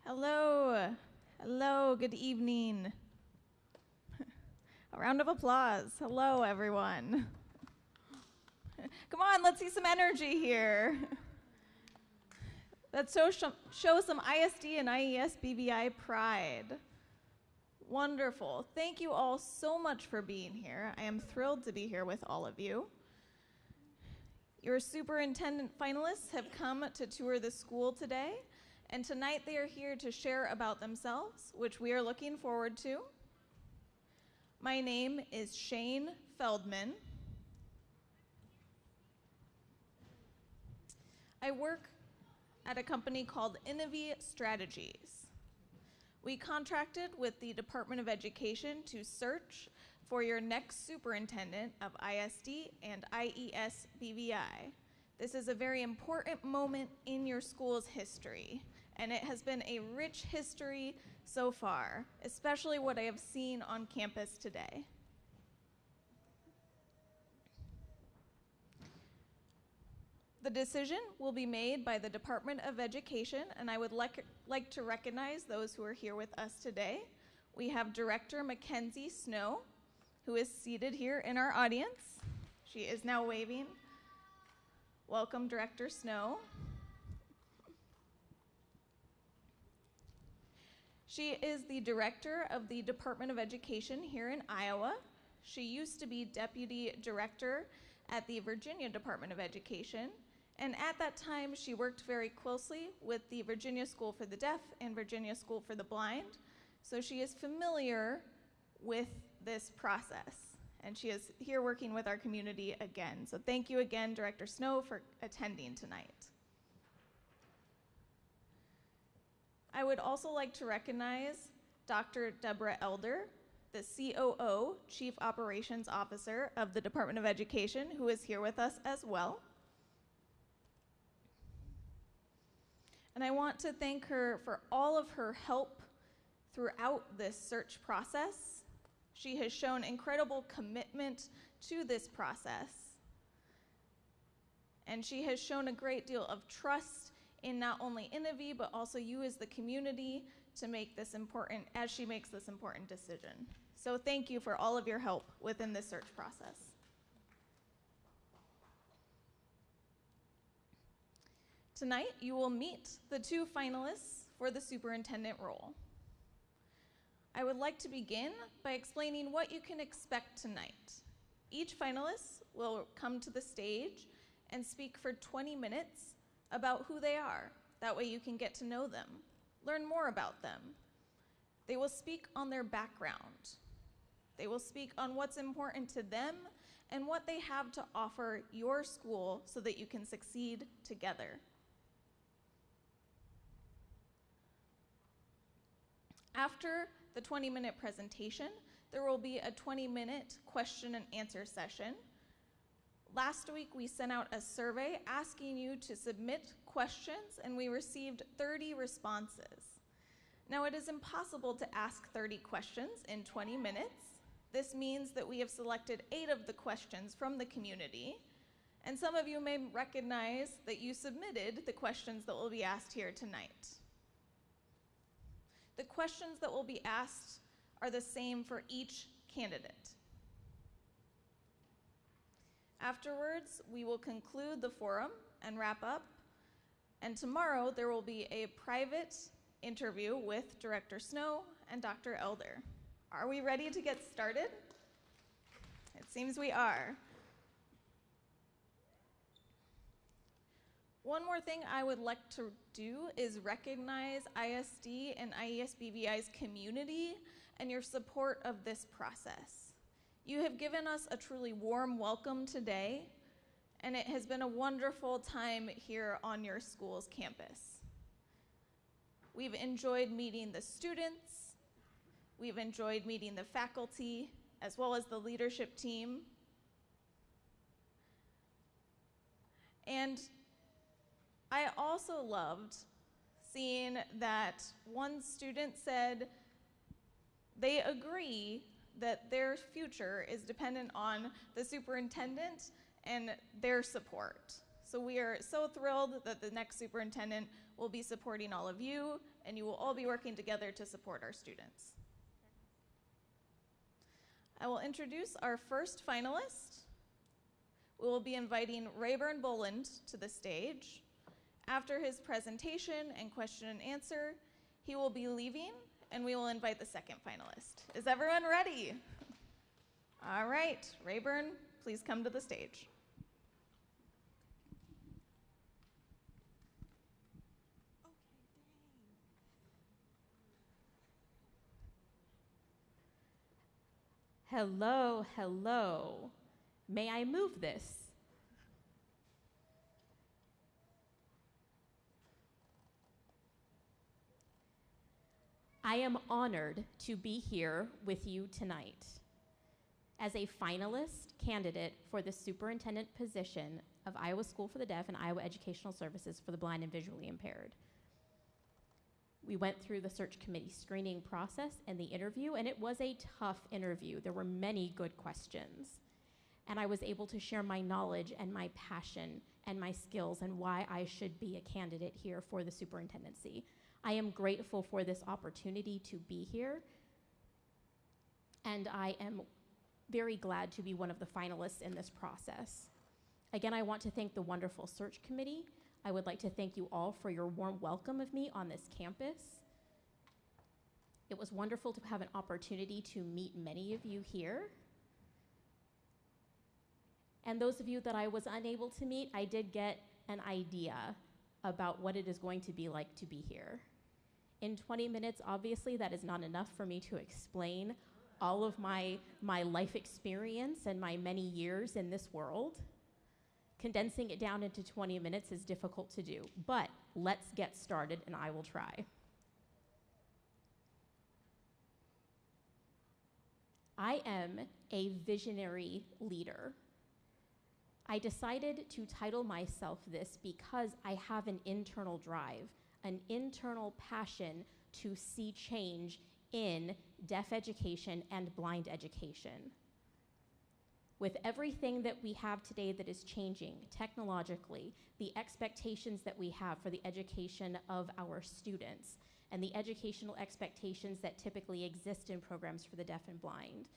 Hello. Hello, good evening. A round of applause. Hello, everyone. Come on, let's see some energy here. Let's show some ISD and IES BVI pride. Wonderful. Thank you all so much for being here. I am thrilled to be here with all of you. Your superintendent finalists have come to tour the school today, and tonight they are here to share about themselves, which we are looking forward to. My name is Shane Feldman. I work at a company called Innovi Strategies. We contracted with the Department of Education to search for your next superintendent of ISD and IES BVI. This is a very important moment in your school's history, and it has been a rich history so far, especially what I have seen on campus today. The decision will be made by the Department of Education, and I would like to recognize those who are here with us today. We have Director Mackenzie Snow, who is seated here in our audience. She is now waving. Welcome, Director Snow. She is the director of the Department of Education here in Iowa. She used to be deputy director at the Virginia Department of Education, and at that time she worked very closely with the Virginia School for the Deaf and Virginia School for the Blind, so she is familiar with this process, and she is here working with our community again. So thank you again, Director Snow, for attending tonight. I would also like to recognize Dr. Deborah Elder, the COO, Chief Operations Officer of the Department of Education, who is here with us as well. And I want to thank her for all of her help throughout this search process. She has shown incredible commitment to this process, and she has shown a great deal of trust in not only Innovi, but also you as the community to make this important, as she makes this important decision. So thank you for all of your help within this search process. Tonight, you will meet the two finalists for the superintendent role. I would like to begin by explaining what you can expect tonight. Each finalist will come to the stage and speak for 20 minutes about who they are. That way you can get to know them, learn more about them. They will speak on their background. They will speak on what's important to them and what they have to offer your school so that you can succeed together. After the 20-minute presentation, there will be a 20-minute question and answer session. Last week, we sent out a survey asking you to submit questions, and we received 30 responses. Now, it is impossible to ask 30 questions in 20 minutes. This means that we have selected 8 of the questions from the community, and some of you may recognize that you submitted the questions that will be asked here tonight. The questions that will be asked are the same for each candidate. Afterwards, we will conclude the forum and wrap up, and tomorrow there will be a private interview with Director Snow and Dr. Elder. Are we ready to get started? It seems we are. One more thing I would like to do is recognize ISD and IES BVI's community and your support of this process. You have given us a truly warm welcome today, and it has been a wonderful time here on your school's campus. We've enjoyed meeting the students, we've enjoyed meeting the faculty, as well as the leadership team. And I also loved seeing that one student said they agree that their future is dependent on the superintendent and their support. So we are so thrilled that the next superintendent will be supporting all of you and you will all be working together to support our students. I will introduce our first finalist. We will be inviting Rayburn Boland to the stage. After his presentation and question and answer, he will be leaving, and we will invite the second finalist. Is everyone ready? All right, Rayburn, please come to the stage. Hello, hello. May I move this? I am honored to be here with you tonight as a finalist candidate for the superintendent position of Iowa School for the Deaf and Iowa Educational Services for the Blind and Visually Impaired. We went through the search committee screening process and the interview, and it was a tough interview. There were many good questions. And I was able to share my knowledge and my passion and my skills and why I should be a candidate here for the superintendency. I am grateful for this opportunity to be here, and I am very glad to be one of the finalists in this process. Again, I want to thank the wonderful search committee. I would like to thank you all for your warm welcome of me on this campus. It was wonderful to have an opportunity to meet many of you here. And those of you that I was unable to meet, I did get an idea about what it is going to be like to be here. In 20 minutes, obviously, that is not enough for me to explain all of my life experience and my many years in this world. Condensing it down into 20 minutes is difficult to do, but let's get started and I will try. I am a visionary leader. I decided to title myself this because I have an internal drive, an internal passion to see change in deaf education and blind education. With everything that we have today that is changing technologically, the expectations that we have for the education of our students, and the educational expectations that typically exist in programs for the deaf and blind,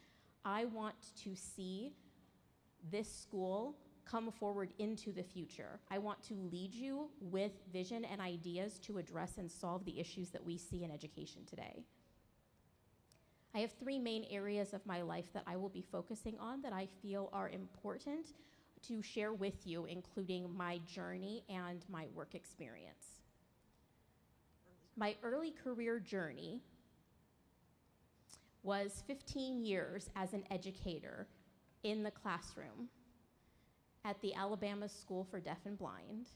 I want to see this school come forward into the future. I want to lead you with vision and ideas to address and solve the issues that we see in education today. I have three main areas of my life that I will be focusing on that I feel are important to share with you, including my journey and my work experience. My early career journey was 15 years as an educator in the classroom at the Alabama School for Deaf and Blind,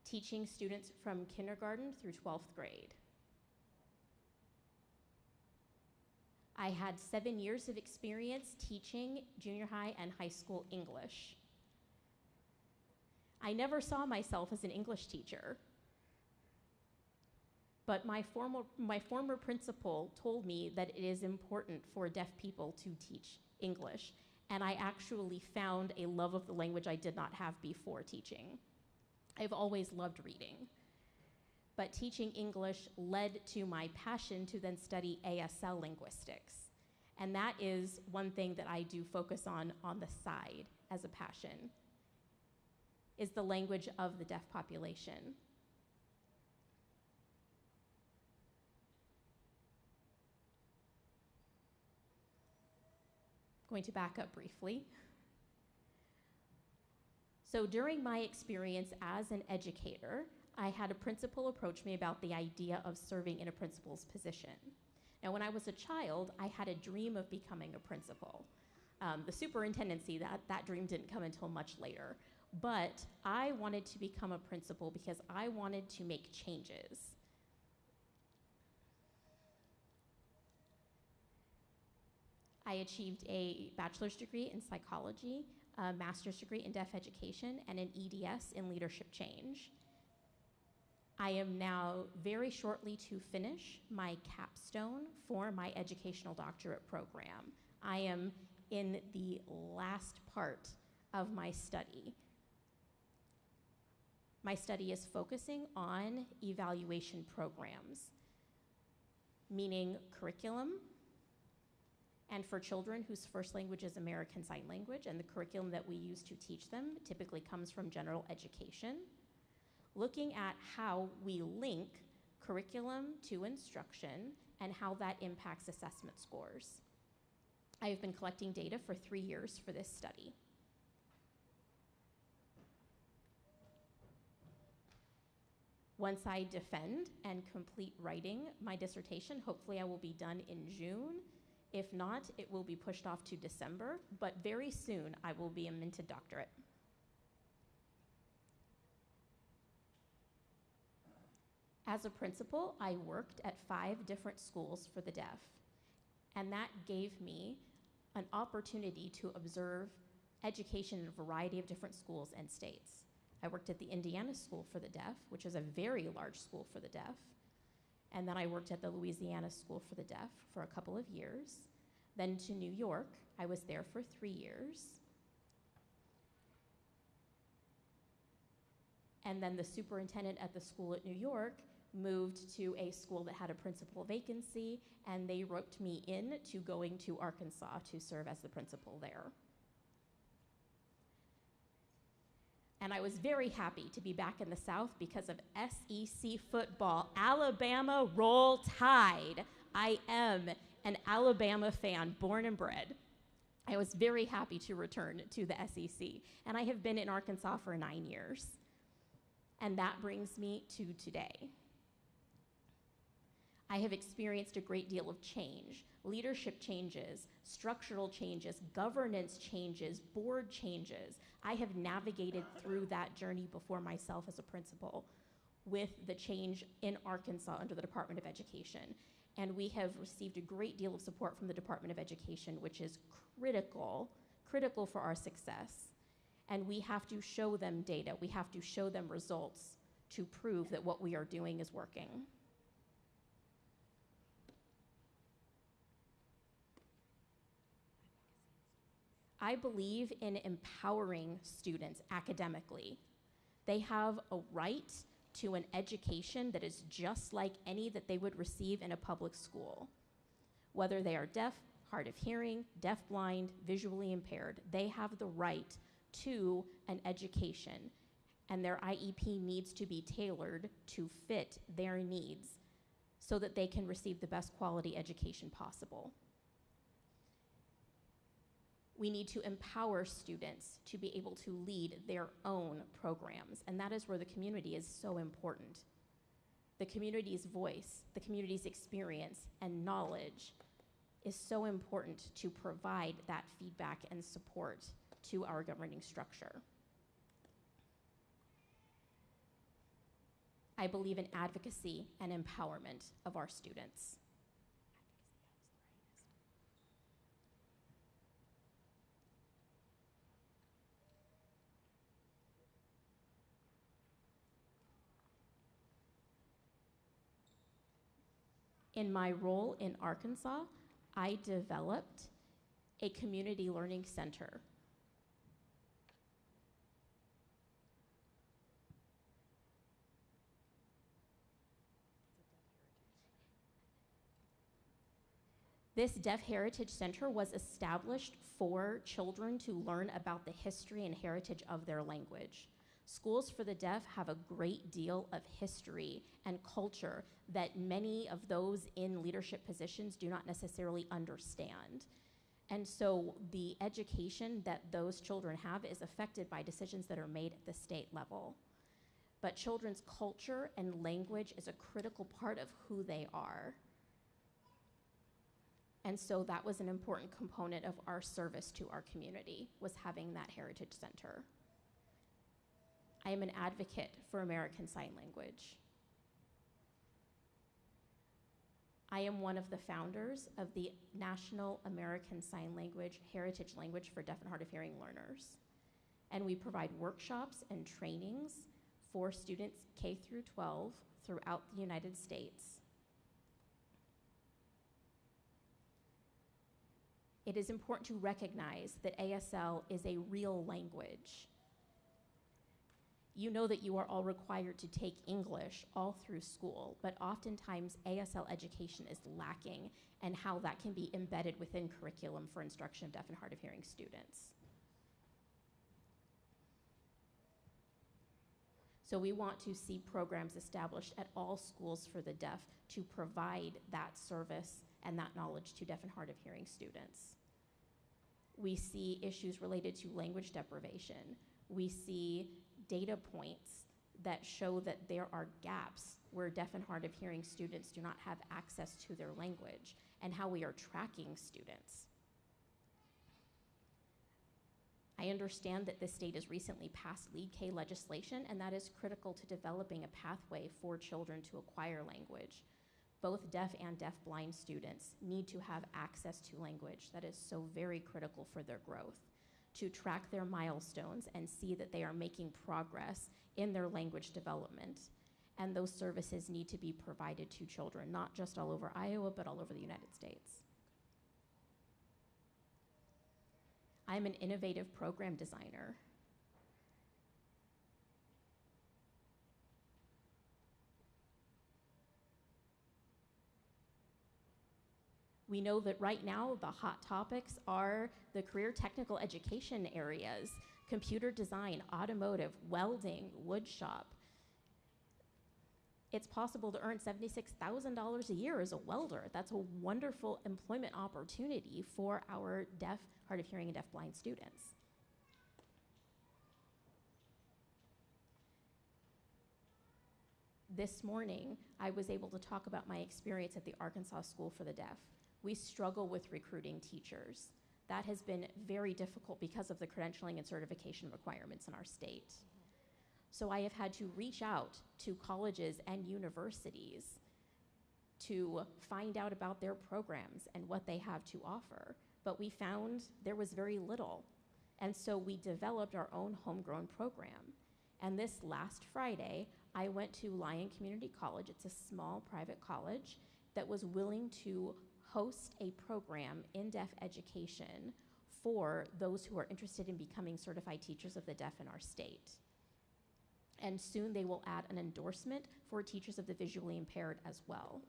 teaching students from kindergarten through 12th grade. I had 7 years of experience teaching junior high and high school English. I never saw myself as an English teacher, but my former principal told me that it is important for deaf people to teach English, and I actually found a love of the language I did not have before teaching. I've always loved reading, but teaching English led to my passion to then study ASL linguistics. And that is one thing that I do focus on the side as a passion, is the language of the deaf population. Going to back up briefly. So during my experience as an educator, I had a principal approach me about the idea of serving in a principal's position. Now, when I was a child, I had a dream of becoming a principal. The superintendency, that dream didn't come until much later. But I wanted to become a principal because I wanted to make changes. I achieved a bachelor's degree in psychology, a master's degree in deaf education, and an EDS in leadership change. I am now very shortly to finish my capstone for my educational doctorate program. I am in the last part of my study. My study is focusing on evaluation programs, meaning curriculum, and for children whose first language is American Sign Language, and the curriculum that we use to teach them typically comes from general education, looking at how we link curriculum to instruction and how that impacts assessment scores. I have been collecting data for 3 years for this study. Once I defend and complete writing my dissertation, hopefully I will be done in June. If not, it will be pushed off to December, but very soon I will be a minted doctorate. As a principal, I worked at 5 different schools for the deaf, and that gave me an opportunity to observe education in a variety of different schools and states. I worked at the Indiana School for the Deaf, which is a very large school for the deaf, and then I worked at the Louisiana School for the Deaf for a couple of years. Then to New York, I was there for 3 years. And then the superintendent at the school at New York moved to a school that had a principal vacancy, and they roped me in to going to Arkansas to serve as the principal there. And I was very happy to be back in the South because of SEC football. Alabama, roll tide. I am an Alabama fan, born and bred. I was very happy to return to the SEC, and I have been in Arkansas for 9 years. And that brings me to today. I have experienced a great deal of change, leadership changes, structural changes, governance changes, board changes. I have navigated through that journey before myself as a principal with the change in Arkansas under the Department of Education. And we have received a great deal of support from the Department of Education, which is critical for our success. And we have to show them data, we have to show them results to prove that what we are doing is working. I believe in empowering students academically. They have a right to an education that is just like any that they would receive in a public school. Whether they are deaf, hard of hearing, deafblind, visually impaired, they have the right to an education, and their IEP needs to be tailored to fit their needs so that they can receive the best quality education possible. We need to empower students to be able to lead their own programs, and that is where the community is so important. The community's voice, the community's experience and knowledge is so important to provide that feedback and support to our governing structure. I believe in advocacy and empowerment of our students. In my role in Arkansas, I developed a community learning center. This Deaf Heritage Center was established for children to learn about the history and heritage of their language. Schools for the deaf have a great deal of history and culture that many of those in leadership positions do not necessarily understand. And so the education that those children have is affected by decisions that are made at the state level. But children's culture and language is a critical part of who they are. And so that was an important component of our service to our community, was having that heritage center. I am an advocate for American Sign Language. I am one of the founders of the National American Sign Language Heritage Language for Deaf and Hard of Hearing learners. And we provide workshops and trainings for students K through 12 throughout the United States. It is important to recognize that ASL is a real language. You know that you are all required to take English all through school, but oftentimes ASL education is lacking, and how that can be embedded within curriculum for instruction of deaf and hard of hearing students. So we want to see programs established at all schools for the deaf to provide that service and that knowledge to deaf and hard of hearing students. We see issues related to language deprivation. We see data points that show that there are gaps where deaf and hard of hearing students do not have access to their language, and how we are tracking students. I understand that the state has recently passed Lead K legislation, and that is critical to developing a pathway for children to acquire language. Both deaf and deaf-blind students need to have access to language. That is so very critical for their growth. To track their milestones and see that they are making progress in their language development. And those services need to be provided to children, not just all over Iowa, but all over the United States. I'm an innovative program designer. We know that right now the hot topics are the career technical education areas, computer design, automotive, welding, wood shop. It's possible to earn $76,000 a year as a welder. That's a wonderful employment opportunity for our deaf, hard of hearing, and deaf-blind students. This morning, I was able to talk about my experience at the Arkansas School for the Deaf. We struggle with recruiting teachers. That has been very difficult because of the credentialing and certification requirements in our state. So I have had to reach out to colleges and universities to find out about their programs and what they have to offer. But we found there was very little. And so we developed our own homegrown program. And this last Friday, I went to Lyon Community College. It's a small private college that was willing to host a program in deaf education for those who are interested in becoming certified teachers of the deaf in our state. And soon they will add an endorsement for teachers of the visually impaired as well.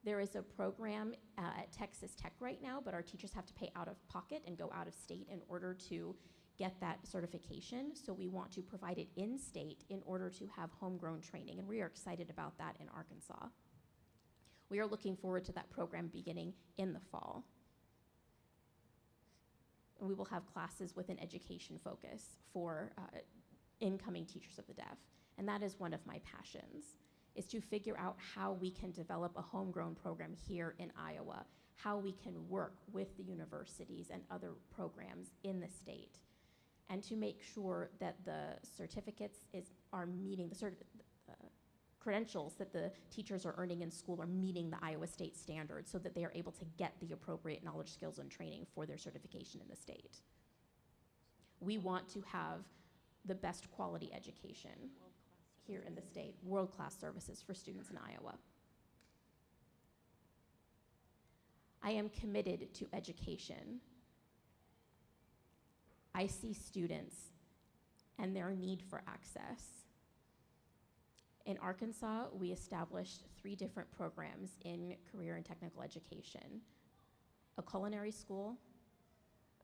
There is a program at Texas Tech right now, but our teachers have to pay out of pocket and go out of state in order to get that certification. So we want to provide it in state in order to have homegrown training, and we are excited about that in Arkansas. We are looking forward to that program beginning in the fall. And we will have classes with an education focus for incoming teachers of the deaf. And that is one of my passions, is to figure out how we can develop a homegrown program here in Iowa, how we can work with the universities and other programs in the state, and to make sure that the certificates are meeting the credentials that the teachers are earning in school are meeting the Iowa state standards so that they are able to get the appropriate knowledge, skills, and training for their certification in the state. We want to have the best quality education here in the state, world-class services for students in Iowa. I am committed to education. I see students and their need for access. In Arkansas, we established 3 different programs in career and technical education: a culinary school,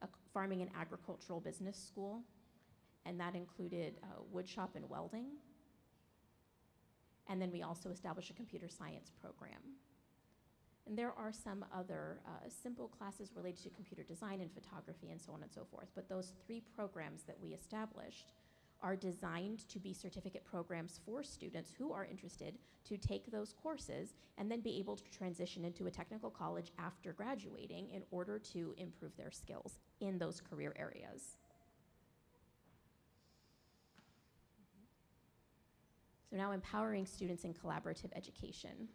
a farming and agricultural business school, and that included wood shop and welding. And then we also established a computer science program. And there are some other simple classes related to computer design and photography and so on and so forth. But those 3 programs that we established are designed to be certificate programs for students who are interested to take those courses and then be able to transition into a technical college after graduating in order to improve their skills in those career areas. So now, empowering students in collaborative education.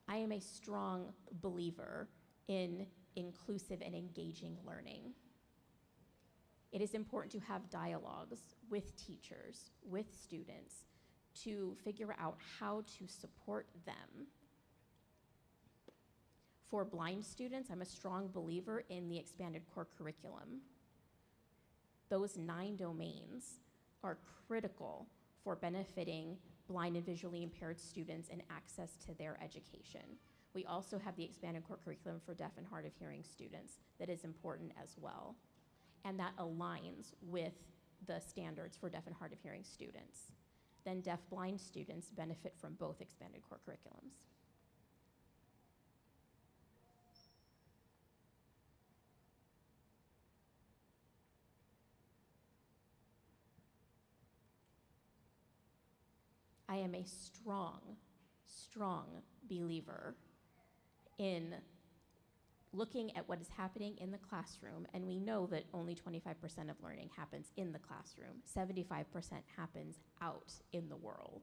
I am a strong believer in inclusive and engaging learning. It is important to have dialogues with teachers, with students, to figure out how to support them. For blind students, I'm a strong believer in the expanded core curriculum. Those 9 domains are critical for benefiting blind and visually impaired students and access to their education. We also have the expanded core curriculum for deaf and hard of hearing students that is important as well. And that aligns with the standards for deaf and hard of hearing students. Then deaf-blind students benefit from both expanded core curriculums. I am a strong, strong believer in looking at what is happening in the classroom, and we know that only 25% of learning happens in the classroom. 75% happens out in the world.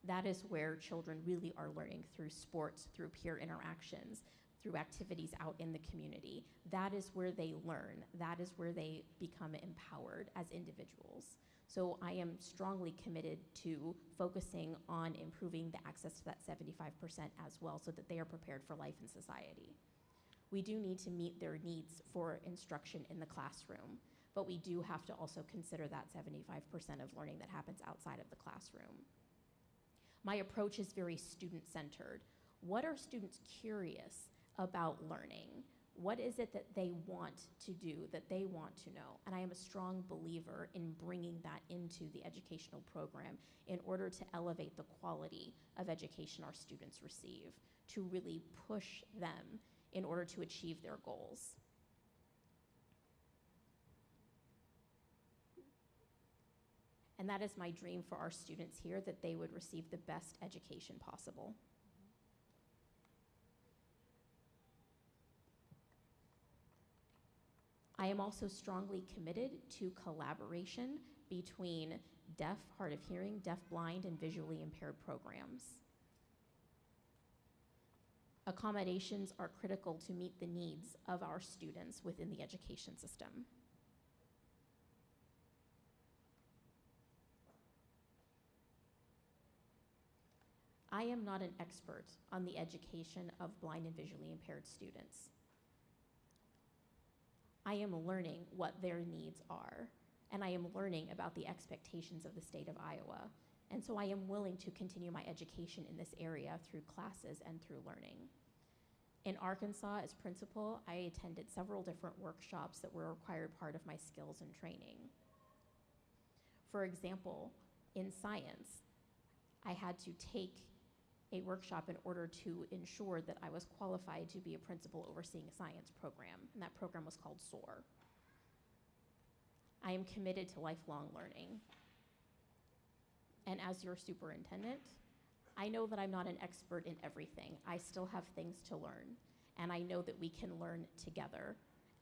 That is where children really are learning, through sports, through peer interactions, through activities out in the community. That is where they learn. That is where they become empowered as individuals. So I am strongly committed to focusing on improving the access to that 75% as well, so that they are prepared for life in society. We do need to meet their needs for instruction in the classroom, but we do have to also consider that 75% of learning that happens outside of the classroom. My approach is very student-centered. What are students curious about learning? What is it that they want to do, that they want to know? And I am a strong believer in bringing that into the educational program in order to elevate the quality of education our students receive, to really push them in order to achieve their goals. And that is my dream for our students here, that they would receive the best education possible. I am also strongly committed to collaboration between deaf, hard of hearing, deaf-blind, and visually impaired programs. Accommodations are critical to meet the needs of our students within the education system. I am not an expert on the education of blind and visually impaired students. I am learning what their needs are, and I am learning about the expectations of the state of Iowa. And so I am willing to continue my education in this area through classes and through learning. In Arkansas, as principal, I attended several different workshops that were a required part of my skills and training. For example, in science, I had to take a workshop in order to ensure that I was qualified to be a principal overseeing a science program, and that program was called SOAR. I am committed to lifelong learning. And as your superintendent, I know that I'm not an expert in everything. I still have things to learn, and I know that we can learn together.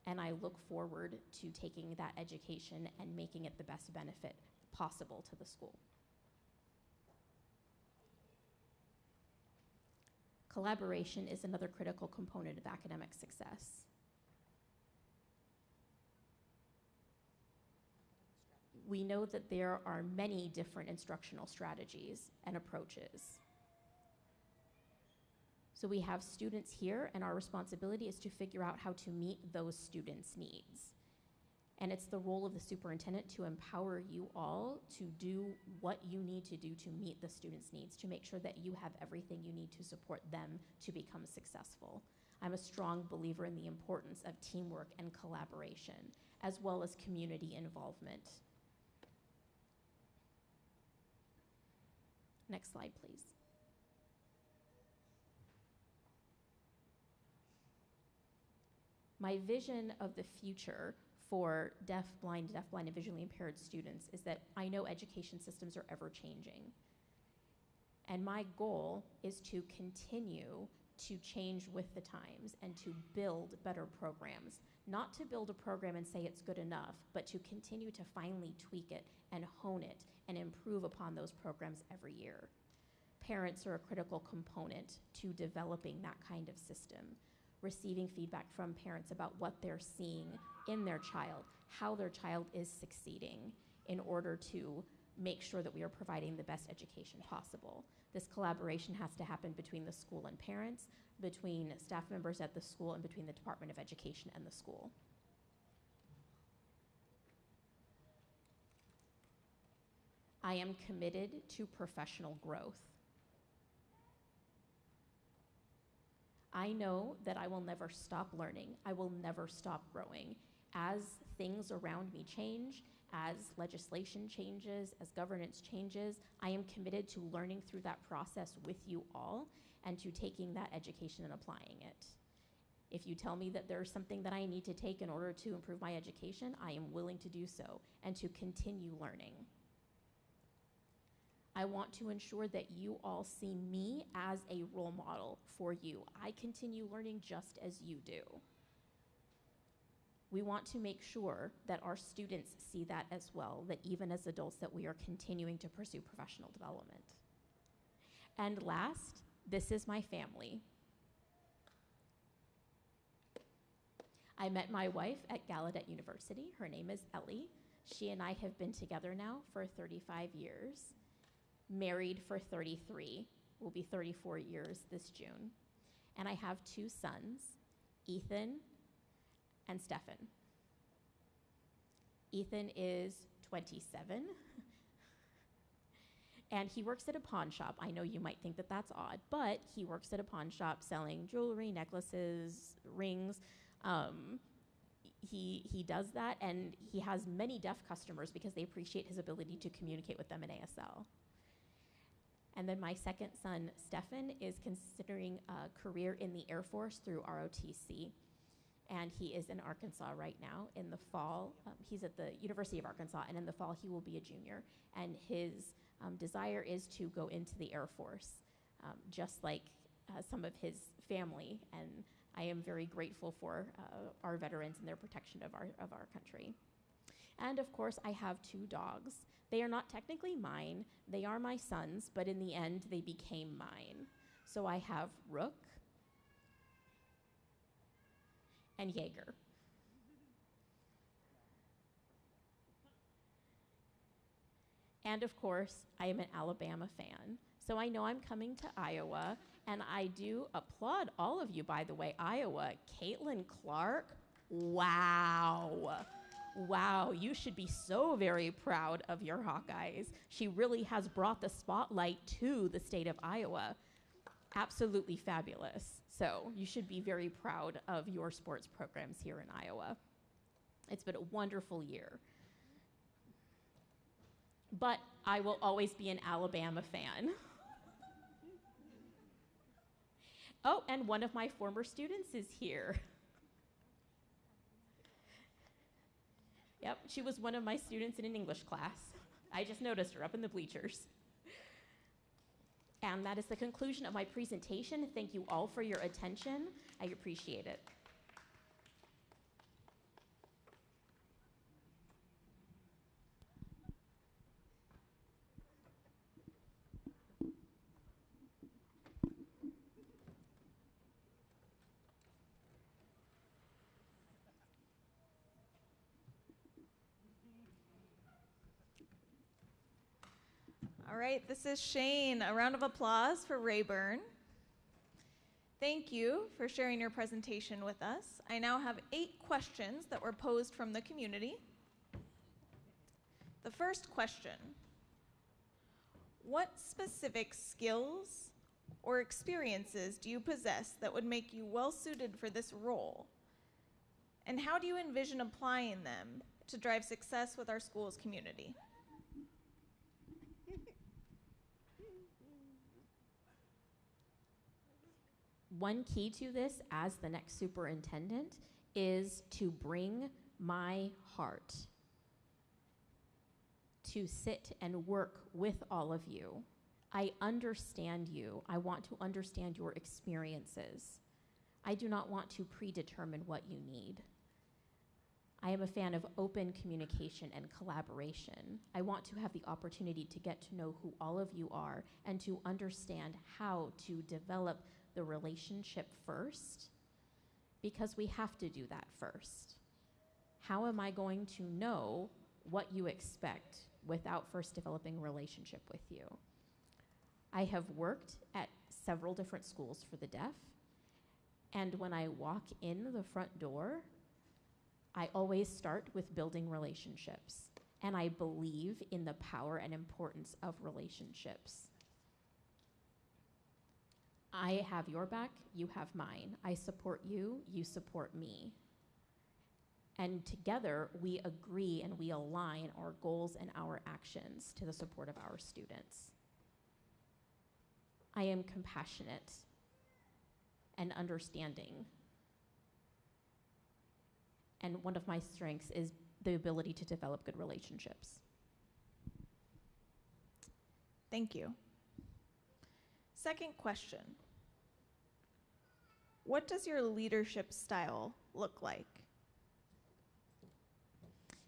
And I look forward to taking that education and making it the best benefit possible to the school. Collaboration is another critical component of academic success. We know that there are many different instructional strategies and approaches. So we have students here, and our responsibility is to figure out how to meet those students' needs. And it's the role of the superintendent to empower you all to do what you need to do to meet the students' needs, to make sure that you have everything you need to support them to become successful. I'm a strong believer in the importance of teamwork and collaboration, as well as community involvement. Next slide, please. My vision of the future for deaf-blind, and visually impaired students is that I know education systems are ever changing. And my goal is to continue to change with the times and to build better programs. Not to build a program and say it's good enough, but to continue to finely tweak it and hone it and improve upon those programs every year. Parents are a critical component to developing that kind of system. Receiving feedback from parents about what they're seeing in their child, how their child is succeeding, in order to make sure that we are providing the best education possible. This collaboration has to happen between the school and parents, between staff members at the school, and between the Department of Education and the school. I am committed to professional growth. I know that I will never stop learning. I will never stop growing. As things around me change, as legislation changes, as governance changes, I am committed to learning through that process with you all and to taking that education and applying it. If you tell me that there's something that I need to take in order to improve my education, I am willing to do so and to continue learning. I want to ensure that you all see me as a role model for you. I continue learning just as you do. We want to make sure that our students see that as well, that even as adults that we are continuing to pursue professional development. And last, this is my family. I met my wife at Gallaudet University. Her name is Ellie. She and I have been together now for 35 years, married for 33, will be 34 years this June. And I have two sons, Ethan and Stefan. Ethan is 27, and he works at a pawn shop. I know you might think that that's odd, but he works at a pawn shop selling jewelry, necklaces, rings. He does that, and he has many deaf customers because they appreciate his ability to communicate with them in ASL. And then my second son, Stefan, is considering a career in the Air Force through ROTC. And he is in Arkansas right now. In the fall, he's at the University of Arkansas, and in the fall he will be a junior. And his desire is to go into the Air Force, just like some of his family. And I am very grateful for our veterans and their protection of our country. And of course, I have two dogs. They are not technically mine. They are my sons, but in the end, they became mine. So I have Rook and Jaeger. And of course, I am an Alabama fan. So I know I'm coming to Iowa, and I do applaud all of you, by the way. Iowa, Caitlin Clark, wow. Wow, you should be so very proud of your Hawkeyes. She really has brought the spotlight to the state of Iowa. Absolutely fabulous. So you should be very proud of your sports programs here in Iowa. It's been a wonderful year. But I will always be an Alabama fan. Oh, and one of my former students is here. Yep, she was one of my students in an English class. I just noticed her up in the bleachers. And that is the conclusion of my presentation. Thank you all for your attention. I appreciate it. All right, this is Shane. A round of applause for Rayburn. Thank you for sharing your presentation with us. I now have 8 questions that were posed from the community. The first question: what specific skills or experiences do you possess that would make you well suited for this role? And how do you envision applying them to drive success with our school's community? One key to this as the next superintendent is to bring my heart to sit and work with all of you. I understand you. I want to understand your experiences. I do not want to predetermine what you need. I am a fan of open communication and collaboration. I want to have the opportunity to get to know who all of you are and to understand how to develop the relationship first, because we have to do that first. How am I going to know what you expect? without first developing a relationship with you. I have worked at several different schools for the deaf, and when I walk in the front door, I always start with building relationships, and I believe in the power and importance of relationships. I have your back, you have mine. I support you, you support me. And together, we agree and we align our goals and our actions to the support of our students. I am compassionate and understanding. And one of my strengths is the ability to develop good relationships. Thank you. Second question. What does your leadership style look like?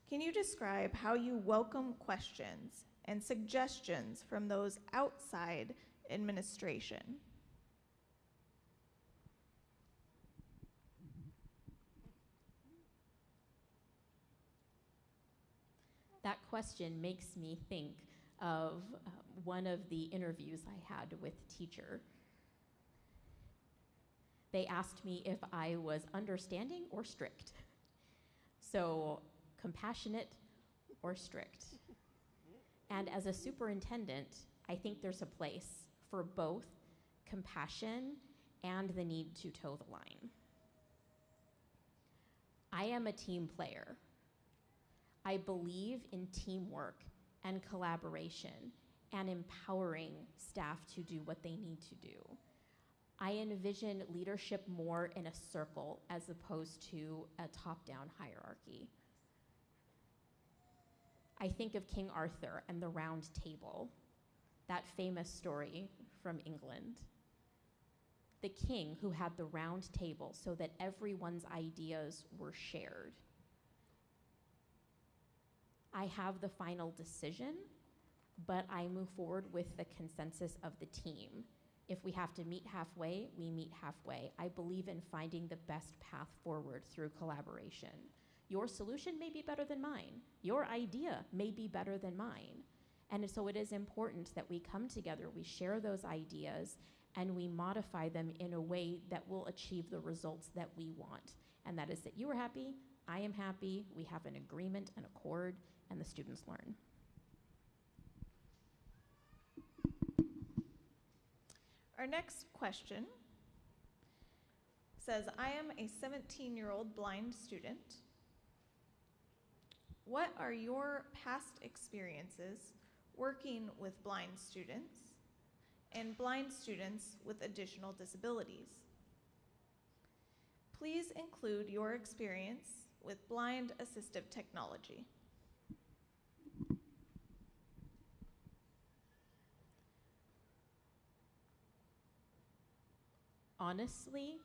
Can you describe how you welcome questions and suggestions from those outside administration? That question makes me think of one of the interviews I had with a teacher. They asked me if I was understanding or strict. So, compassionate or strict. And as a superintendent, I think there's a place for both compassion and the need to toe the line. I am a team player. I believe in teamwork and collaboration and empowering staff to do what they need to do. I envision leadership more in a circle as opposed to a top-down hierarchy. I think of King Arthur and the Round Table, that famous story from England. The king who had the round table so that everyone's ideas were shared. I have the final decision, but I move forward with the consensus of the team. If we have to meet halfway, we meet halfway. I believe in finding the best path forward through collaboration. Your solution may be better than mine. Your idea may be better than mine. And so it is important that we come together, we share those ideas, and we modify them in a way that will achieve the results that we want. And that is that you are happy, I am happy, we have an agreement, an accord, and the students learn. Our next question says, I am a 17-year-old blind student. What are your past experiences working with blind students and blind students with additional disabilities? Please include your experience with blind assistive technology. Honestly,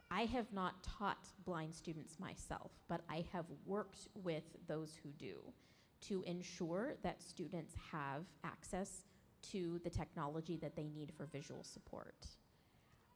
I have not taught blind students myself, but I have worked with those who do to ensure that students have access to the technology that they need for visual support.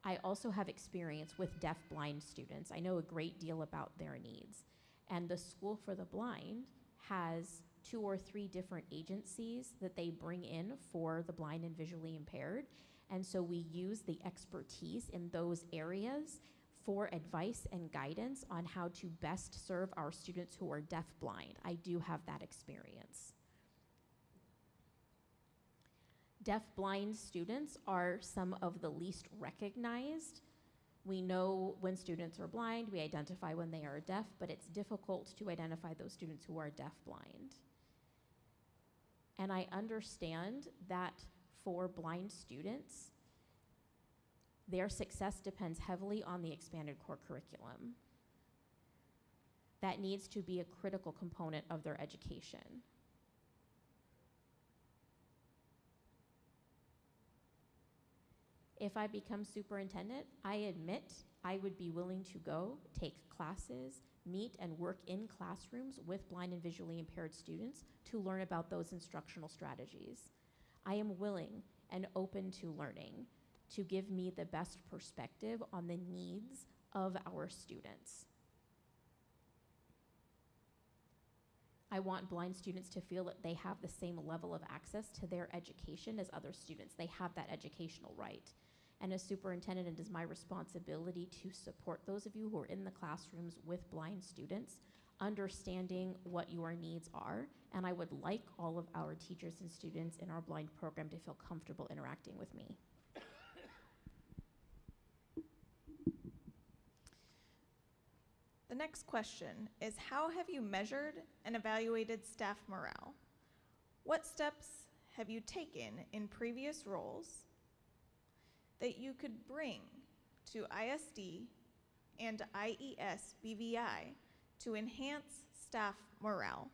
I also have experience with deaf-blind students. I know a great deal about their needs. And the School for the Blind has 2 or 3 different agencies that they bring in for the blind and visually impaired. And so we use the expertise in those areas for advice and guidance on how to best serve our students who are deaf-blind. I do have that experience. Deaf-blind students are some of the least recognized. We know when students are blind, we identify when they are deaf, but it's difficult to identify those students who are deaf-blind. And I understand that for blind students, their success depends heavily on the expanded core curriculum. That needs to be a critical component of their education. If I become superintendent, I admit I would be willing to go take classes, meet and work in classrooms with blind and visually impaired students to learn about those instructional strategies. I am willing and open to learning to give me the best perspective on the needs of our students. I want blind students to feel that they have the same level of access to their education as other students. They have that educational right. And as superintendent, it is my responsibility to support those of you who are in the classrooms with blind students, understanding what your needs are. And I would like all of our teachers and students in our blind program to feel comfortable interacting with me. The next question is, how have you measured and evaluated staff morale? What steps have you taken in previous roles that you could bring to ISD and IES BVI to enhance staff morale?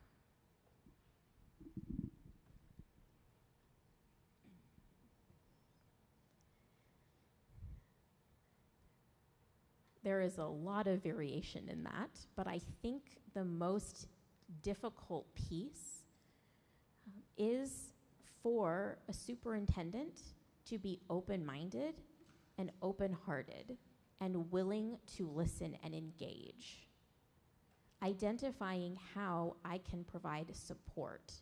There is a lot of variation in that, but I think the most difficult piece is for a superintendent to be open-minded and open-hearted and willing to listen and engage. Identifying how I can provide support.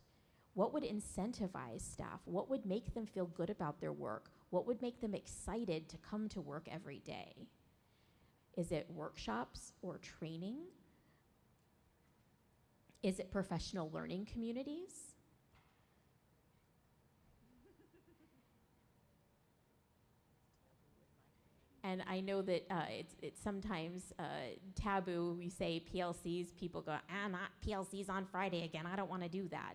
What would incentivize staff? What would make them feel good about their work? What would make them excited to come to work every day? Is it workshops or training? Is it professional learning communities? And I know that it's sometimes taboo. We say PLCs, people go, not PLCs on Friday again, I don't want to do that.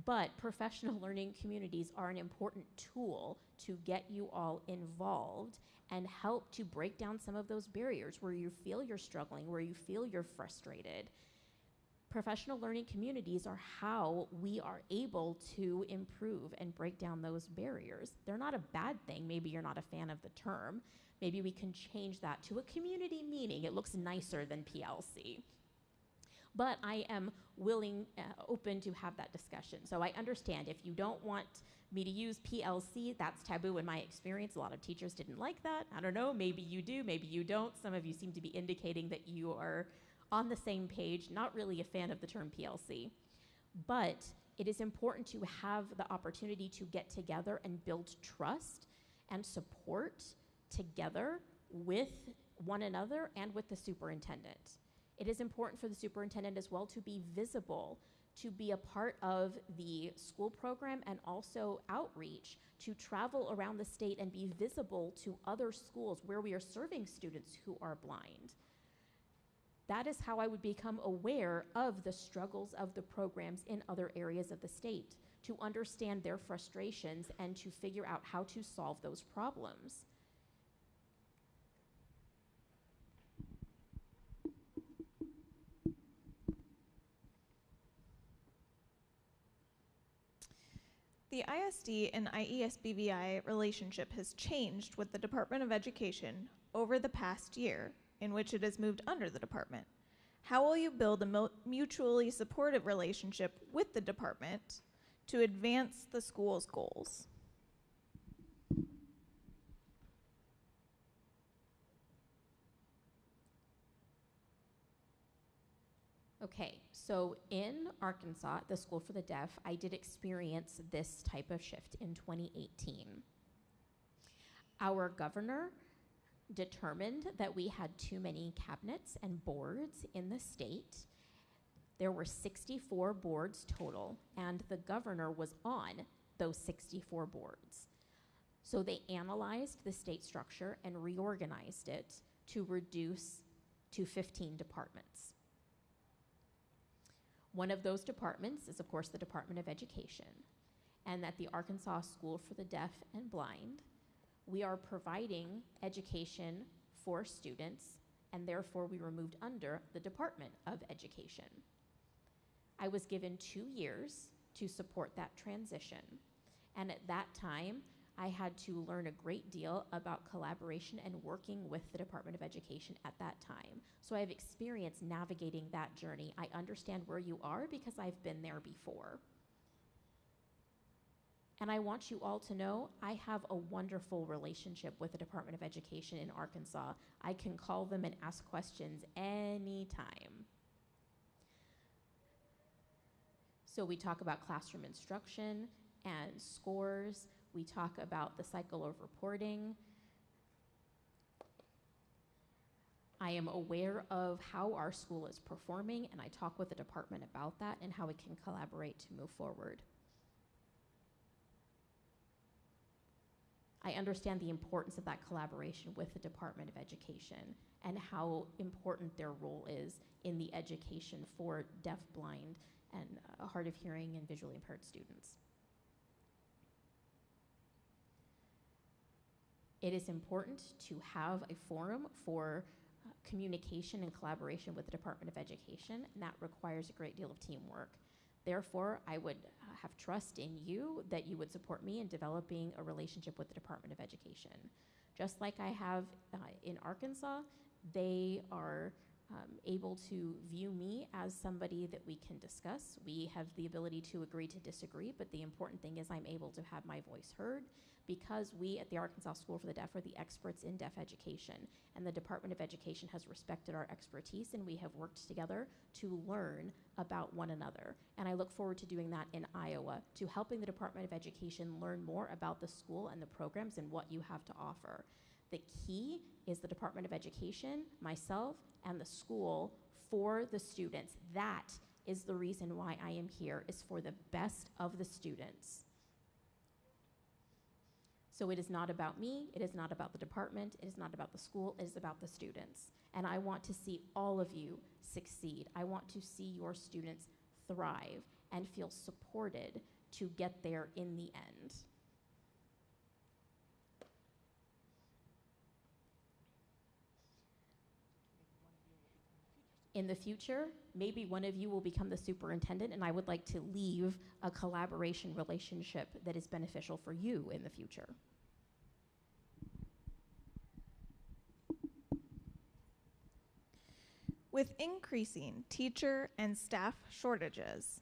But professional learning communities are an important tool to get you all involved and help to break down some of those barriers where you feel you're struggling, where you feel you're frustrated. Professional learning communities are how we are able to improve and break down those barriers. They're not a bad thing. Maybe you're not a fan of the term. Maybe we can change that to a community meaning. It looks nicer than PLC. But I am willing, open to have that discussion. So I understand if you don't want me to use PLC, that's taboo in my experience. A lot of teachers didn't like that. I don't know, maybe you do, maybe you don't. Some of you seem to be indicating that you are on the same page, not really a fan of the term PLC. But it is important to have the opportunity to get together and build trust and support together with one another and with the superintendent. It is important for the superintendent as well to be visible, to be a part of the school program and also outreach, to travel around the state and be visible to other schools where we are serving students who are blind. That is how I would become aware of the struggles of the programs in other areas of the state, to understand their frustrations and to figure out how to solve those problems. The ISD and IES BVI relationship has changed with the Department of Education over the past year, in which it has moved under the department. How will you build a mutually supportive relationship with the department to advance the school's goals? Okay, so in Arkansas, the School for the Deaf, I did experience this type of shift in 2018. Our governor determined that we had too many cabinets and boards in the state. There were 64 boards total, and the governor was on those 64 boards. So they analyzed the state structure and reorganized it to reduce to 15 departments. One of those departments is, of course, the Department of Education, and at the Arkansas School for the Deaf and Blind, we are providing education for students, and therefore we were moved under the Department of Education. I was given 2 years to support that transition, and at that time, I had to learn a great deal about collaboration and working with the Department of Education at that time. So I have experience navigating that journey. I understand where you are because I've been there before. And I want you all to know I have a wonderful relationship with the Department of Education in Arkansas. I can call them and ask questions anytime. So we talk about classroom instruction and scores. We talk about the cycle of reporting. I am aware of how our school is performing, and I talk with the department about that and how we can collaborate to move forward. I understand the importance of that collaboration with the Department of Education and how important their role is in the education for deaf, blind, and hard of hearing and visually impaired students. It is important to have a forum for communication and collaboration with the Department of Education, and that requires a great deal of teamwork. Therefore, I would have trust in you that you would support me in developing a relationship with the Department of Education. Just like I have in Arkansas, they are able to view me as somebody that we can discuss. We have the ability to agree to disagree, but the important thing is I'm able to have my voice heard, because we at the Arkansas School for the Deaf are the experts in deaf education, and the Department of Education has respected our expertise, and we have worked together to learn about one another. And I look forward to doing that in Iowa, to helping the Department of Education learn more about the school and the programs and what you have to offer. The key is the Department of Education, myself, and the school for the students. That is the reason why I am here, is for the best of the students. So it is not about me, it is not about the department, it is not about the school, it is about the students. And I want to see all of you succeed. I want to see your students thrive and feel supported to get there in the end. In the future, maybe one of you will become the superintendent, and I would like to leave a collaboration relationship that is beneficial for you in the future. With increasing teacher and staff shortages,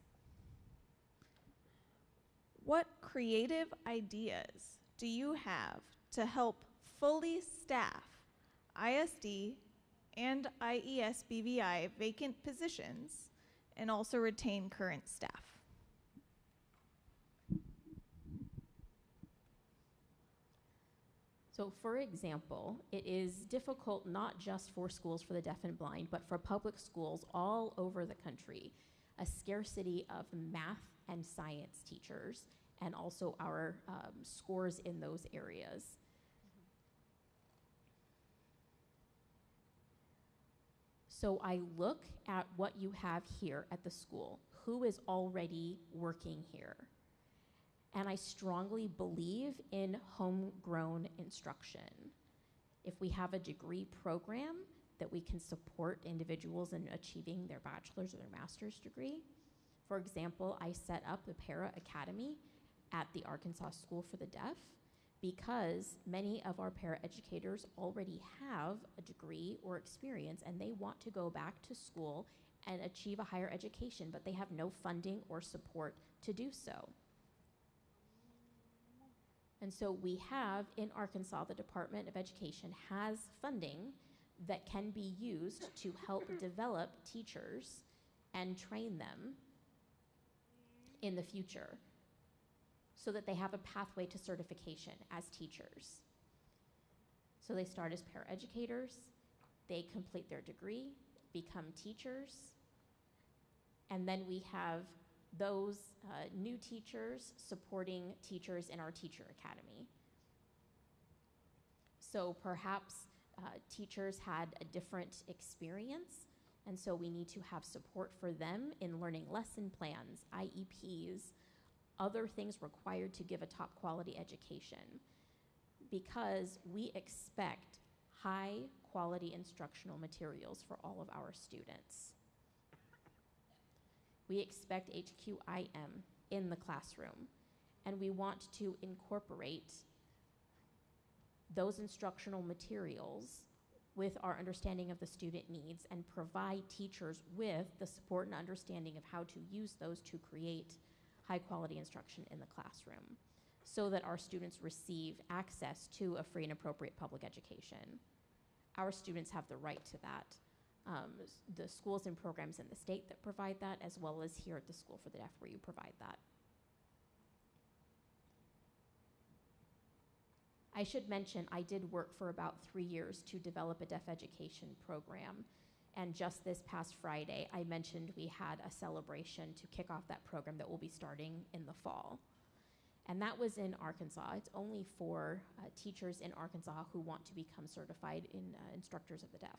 what creative ideas do you have to help fully staff ISD and IES-BVI vacant positions and also retain current staff? So for example, it is difficult not just for schools for the deaf and blind, but for public schools all over the country, a scarcity of math and science teachers, and also our scores in those areas. So I look at what you have here at the school, who is already working here. And I strongly believe in homegrown instruction. If we have a degree program that we can support individuals in achieving their bachelor's or their master's degree. For example, I set up the Para Academy at the Arkansas School for the Deaf because many of our paraeducators already have a degree or experience, and they want to go back to school and achieve a higher education, but they have no funding or support to do so. And so we have in Arkansas, the Department of Education has funding that can be used to help develop teachers and train them in the future so that they have a pathway to certification as teachers. So they start as paraeducators, they complete their degree, become teachers, and then we have those new teachers supporting teachers in our teacher academy. So perhaps teachers had a different experience, and so we need to have support for them in learning lesson plans, IEPs, other things required to give a top quality education, because we expect high quality instructional materials for all of our students. We expect HQIM in the classroom, and we want to incorporate those instructional materials with our understanding of the student needs and provide teachers with the support and understanding of how to use those to create high quality instruction in the classroom so that our students receive access to a free and appropriate public education. Our students have the right to that. the schools and programs in the state that provide that, as well as here at the School for the Deaf where you provide that. I should mention I did work for about 3 years to develop a deaf education program. And just this past Friday, I mentioned we had a celebration to kick off that program that will be starting in the fall. And that was in Arkansas. It's only for teachers in Arkansas who want to become certified in instructors of the deaf.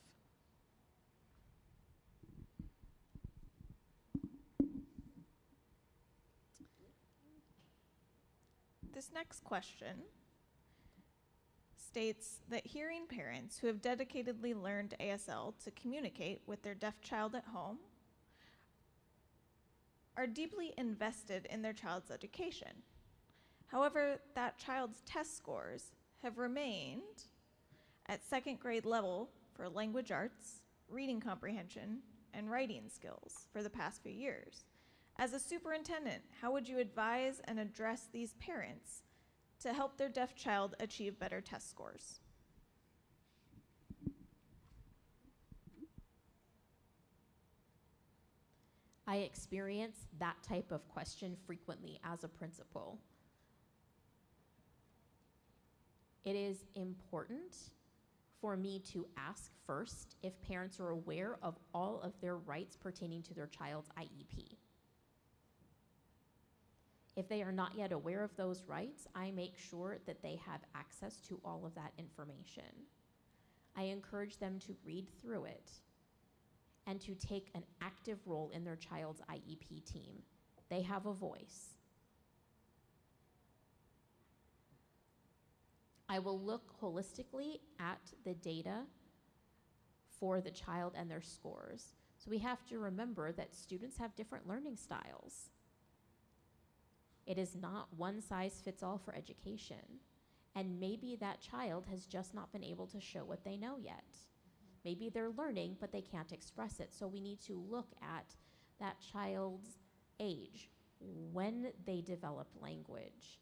This next question states that hearing parents who have dedicatedly learned ASL to communicate with their deaf child at home are deeply invested in their child's education. However, that child's test scores have remained at second grade level for language arts, reading comprehension, and writing skills for the past few years. As a superintendent, how would you advise and address these parents to help their deaf child achieve better test scores? I experience that type of question frequently as a principal. It is important for me to ask first if parents are aware of all of their rights pertaining to their child's IEP. If they are not yet aware of those rights, I make sure that they have access to all of that information. I encourage them to read through it and to take an active role in their child's IEP team. They have a voice. I will look holistically at the data for the child and their scores. So we have to remember that students have different learning styles. It is not one size fits all for education. And maybe that child has just not been able to show what they know yet. Maybe they're learning, but they can't express it. So we need to look at that child's age, when they developed language.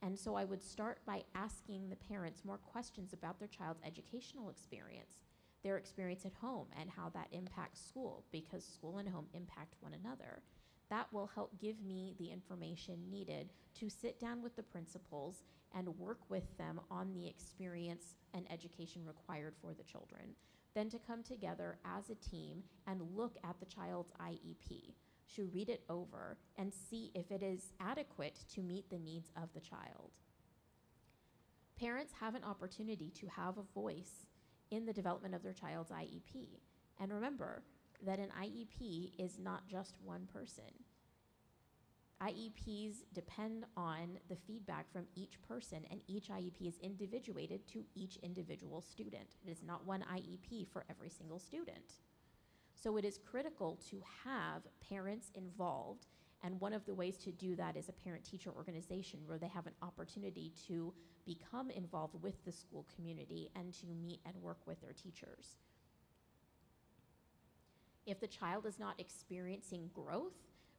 And so I would start by asking the parents more questions about their child's educational experience, their experience at home, and how that impacts school, because school and home impact one another. That will help give me the information needed to sit down with the principals and work with them on the experience and education required for the children. Then to come together as a team and look at the child's IEP, to read it over and see if it is adequate to meet the needs of the child. Parents have an opportunity to have a voice in the development of their child's IEP. And remember that an IEP is not just one person. IEPs depend on the feedback from each person, and each IEP is individuated to each individual student. It is not one IEP for every single student. So it is critical to have parents involved, and one of the ways to do that is a parent-teacher organization where they have an opportunity to become involved with the school community and to meet and work with their teachers. If the child is not experiencing growth,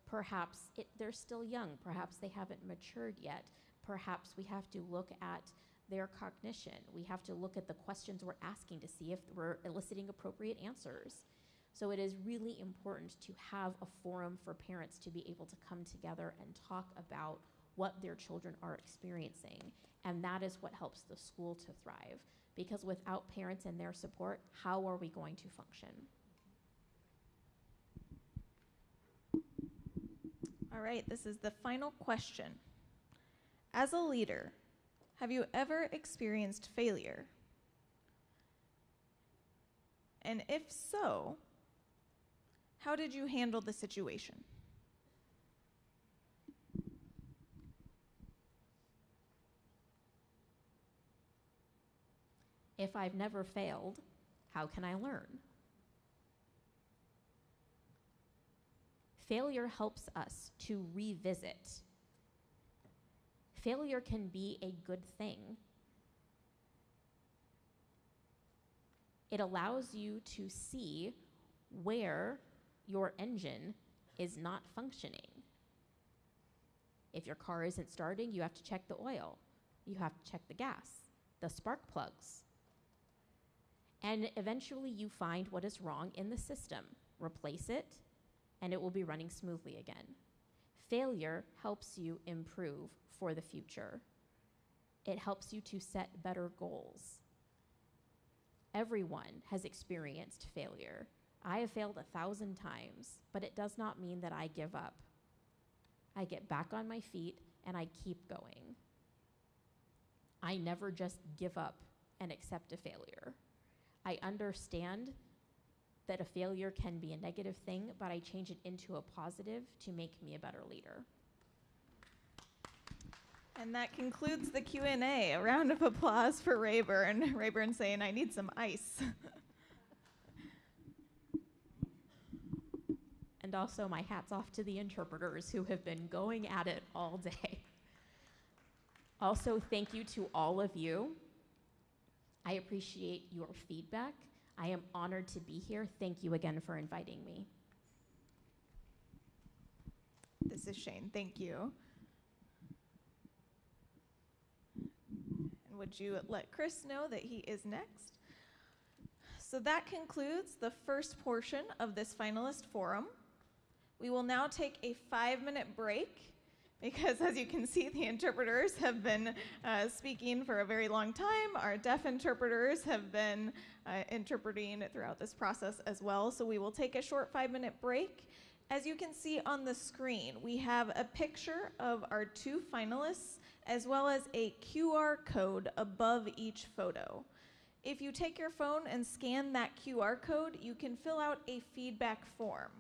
perhaps they're still young, perhaps they haven't matured yet, perhaps we have to look at their cognition. We have to look at the questions we're asking to see if we're eliciting appropriate answers. So it is really important to have a forum for parents to be able to come together and talk about what their children are experiencing. And that is what helps the school to thrive. Because without parents and their support, how are we going to function? All right, this is the final question. As a leader, have you ever experienced failure? And if so, how did you handle the situation? If I've never failed, how can I learn? Failure helps us to revisit. Failure can be a good thing. It allows you to see where your engine is not functioning. If your car isn't starting, you have to check the oil. You have to check the gas, the spark plugs. And eventually you find what is wrong in the system, replace it, and it will be running smoothly again. Failure helps you improve for the future. It helps you to set better goals. Everyone has experienced failure. I have failed 1,000 times, but it does not mean that I give up. I get back on my feet and I keep going. I never just give up and accept a failure. I understand that a failure can be a negative thing, but I change it into a positive to make me a better leader. And that concludes the Q&A. A round of applause for Rayburn. Rayburn saying, I need some ice. And also my hat's off to the interpreters who have been going at it all day. Also, thank you to all of you. I appreciate your feedback. I am honored to be here. Thank you again for inviting me. This is Shane. Thank you. And would you let Chris know that he is next? So that concludes the first portion of this finalist forum. We will now take a 5-minute break because, as you can see, the interpreters have been speaking for a very long time. Our deaf interpreters have been interpreting throughout this process as well. So we will take a short 5-minute break. As you can see on the screen, we have a picture of our 2 finalists as well as a QR code above each photo. If you take your phone and scan that QR code, you can fill out a feedback form.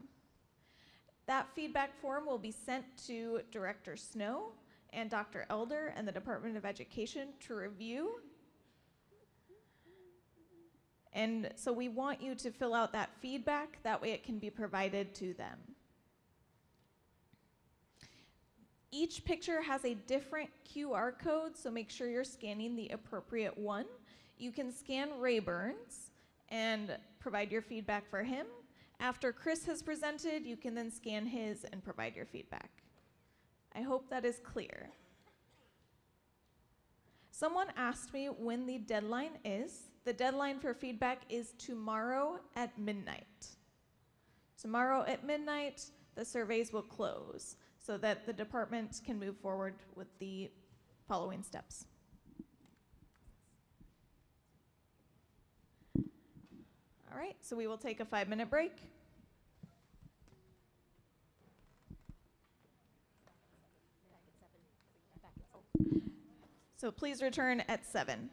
That feedback form will be sent to Director Snow and Dr. Elder and the Department of Education to review. And so we want you to fill out that feedback, that way it can be provided to them. Each picture has a different QR code, so make sure you're scanning the appropriate one. You can scan Rayburn's and provide your feedback for him. After Chris has presented, you can then scan his and provide your feedback. I hope that is clear. Someone asked me when the deadline is. The deadline for feedback is tomorrow at midnight. Tomorrow at midnight, the surveys will close so that the department can move forward with the following steps. All right, so we will take a 5-minute break. So please return at 7.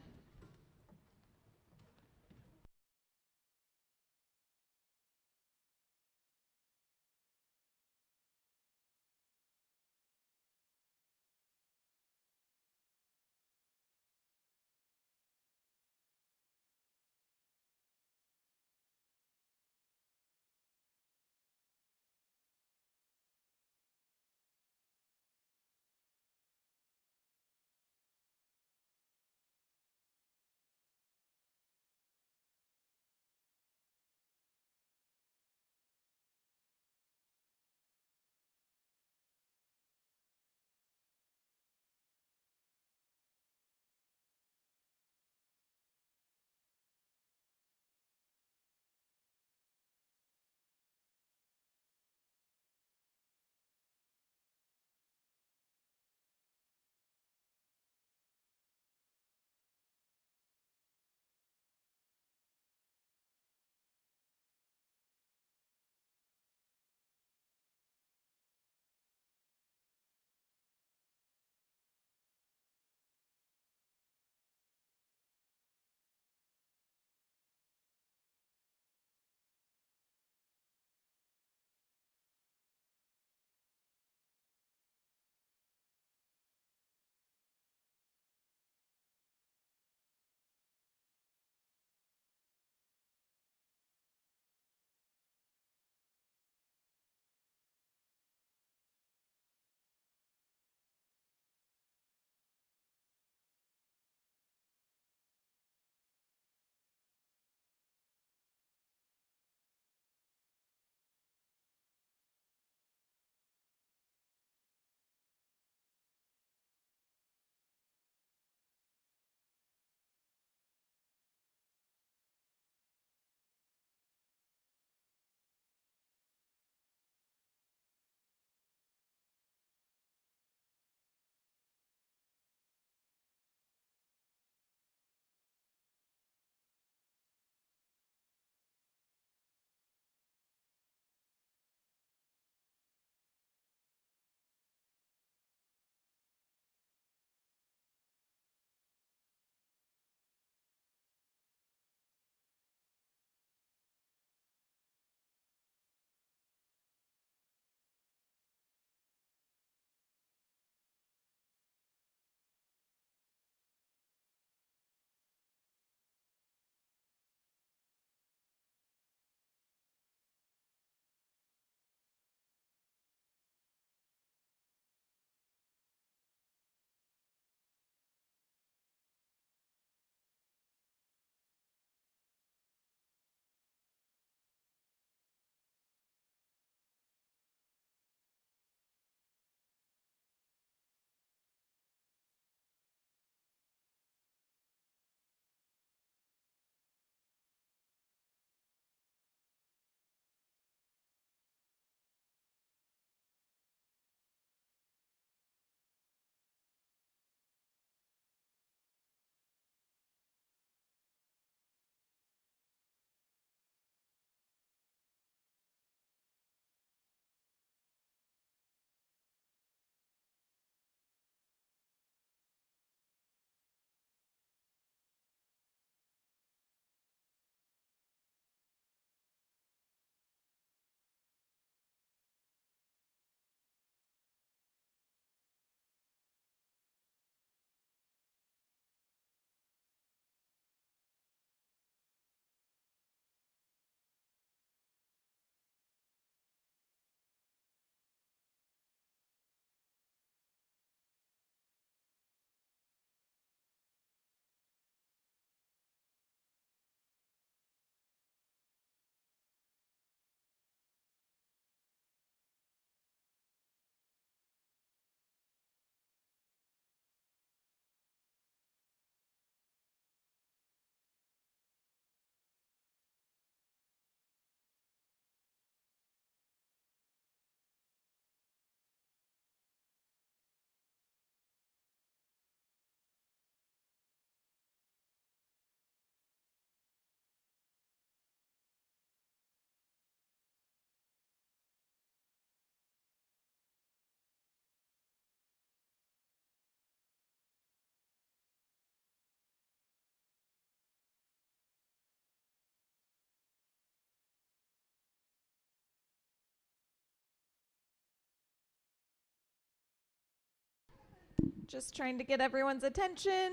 Just trying to get everyone's attention.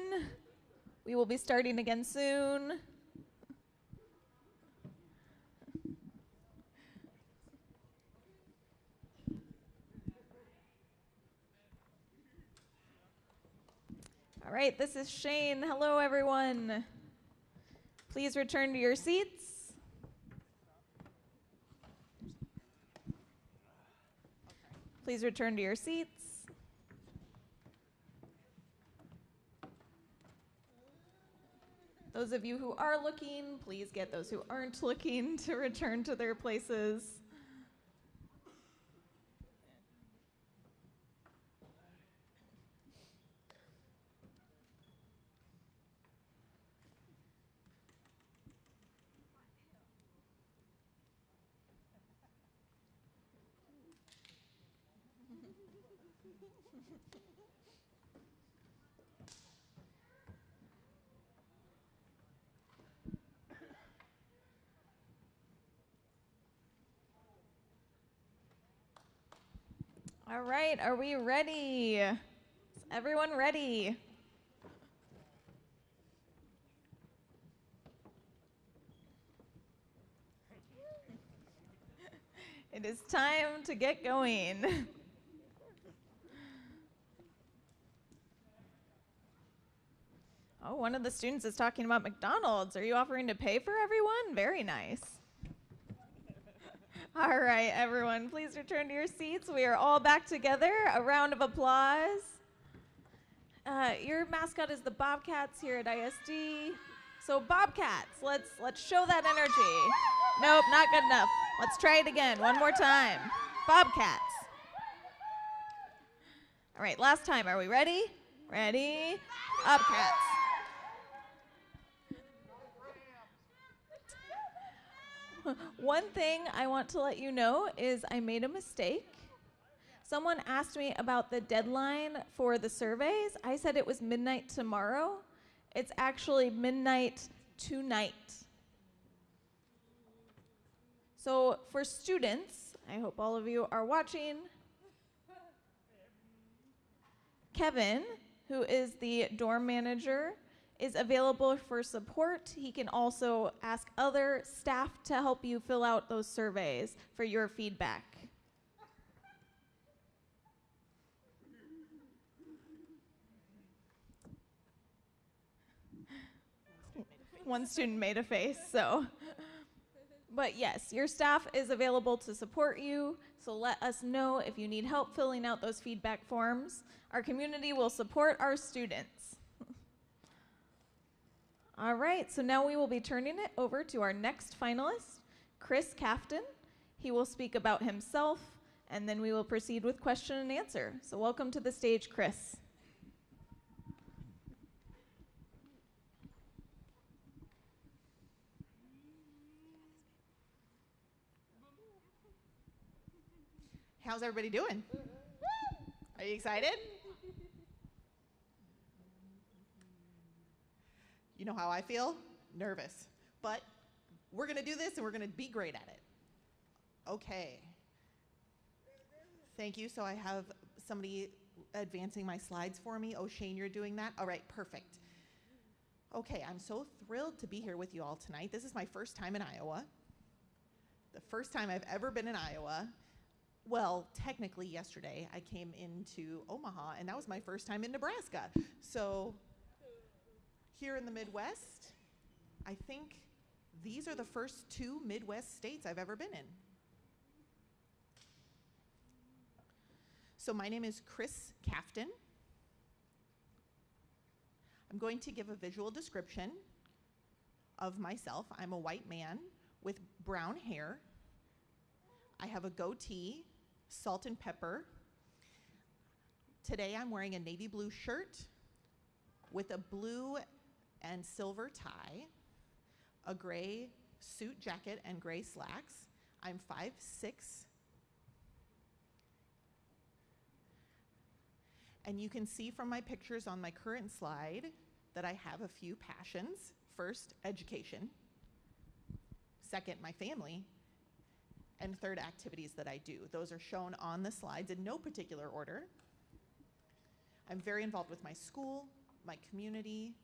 We will be starting again soon. All right, this is Shane. Hello, everyone. Please return to your seats. Please return to your seats. Those of you who are looking, please get those who aren't looking to return to their places. All right, are we ready? Is everyone ready? It is time to get going. Oh, one of the students is talking about McDonald's. Are you offering to pay for everyone? Very nice. All right, everyone, please return to your seats. We are all back together. A round of applause. Your mascot is the Bobcats here at ISD. So Bobcats, let's show that energy. Nope, not good enough. Let's try it again, one more time. Bobcats. All right, last time, are we ready? Ready? Bobcats. One thing I want to let you know is I made a mistake. Someone asked me about the deadline for the surveys. I said it was midnight tomorrow. It's actually midnight tonight. So for students, I hope all of you are watching. Kevin, who is the dorm manager, is available for support. He can also ask other staff to help you fill out those surveys for your feedback. One student made a face, so. But yes, your staff is available to support you, so let us know if you need help filling out those feedback forms. Our community will support our students. All right, so now we will be turning it over to our next finalist, Chris Kafton. He will speak about himself, and then we will proceed with question and answer. So welcome to the stage, Chris. How's everybody doing? Are you excited? You know how I feel? Nervous. But we're going to do this and we're going to be great at it. Okay. Thank you. So I have somebody advancing my slides for me. Oh, Shane, you're doing that? All right, perfect. Okay, I'm so thrilled to be here with you all tonight. This is my first time in Iowa. The first time I've ever been in Iowa. Well, technically yesterday I came into Omaha, and that was my first time in Nebraska. So here in the Midwest, I think these are the first two Midwest states I've ever been in. So my name is Chris Kafton. I'm going to give a visual description of myself. I'm a white man with brown hair. I have a goatee, salt and pepper. Today I'm wearing a navy blue shirt with a blue and silver tie, a gray suit jacket and gray slacks. I'm 5'6". And you can see from my pictures on my current slide that I have a few passions. First, education. Second, my family. And third, activities that I do. Those are shown on the slides in no particular order. I'm very involved with my school, my community.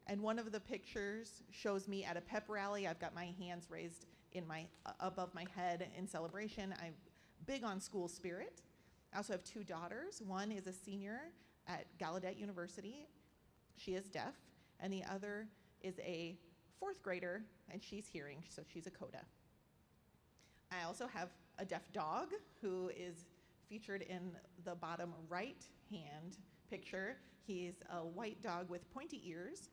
And one of the pictures shows me at a pep rally. I've got my hands raised in above my head in celebration. I'm big on school spirit. I also have 2 daughters. One is a senior at Gallaudet University. She is deaf. And the other is a 4th grader, and she's hearing, so she's a CODA. I also have a deaf dog who is featured in the bottom right hand picture. He's a white dog with pointy ears.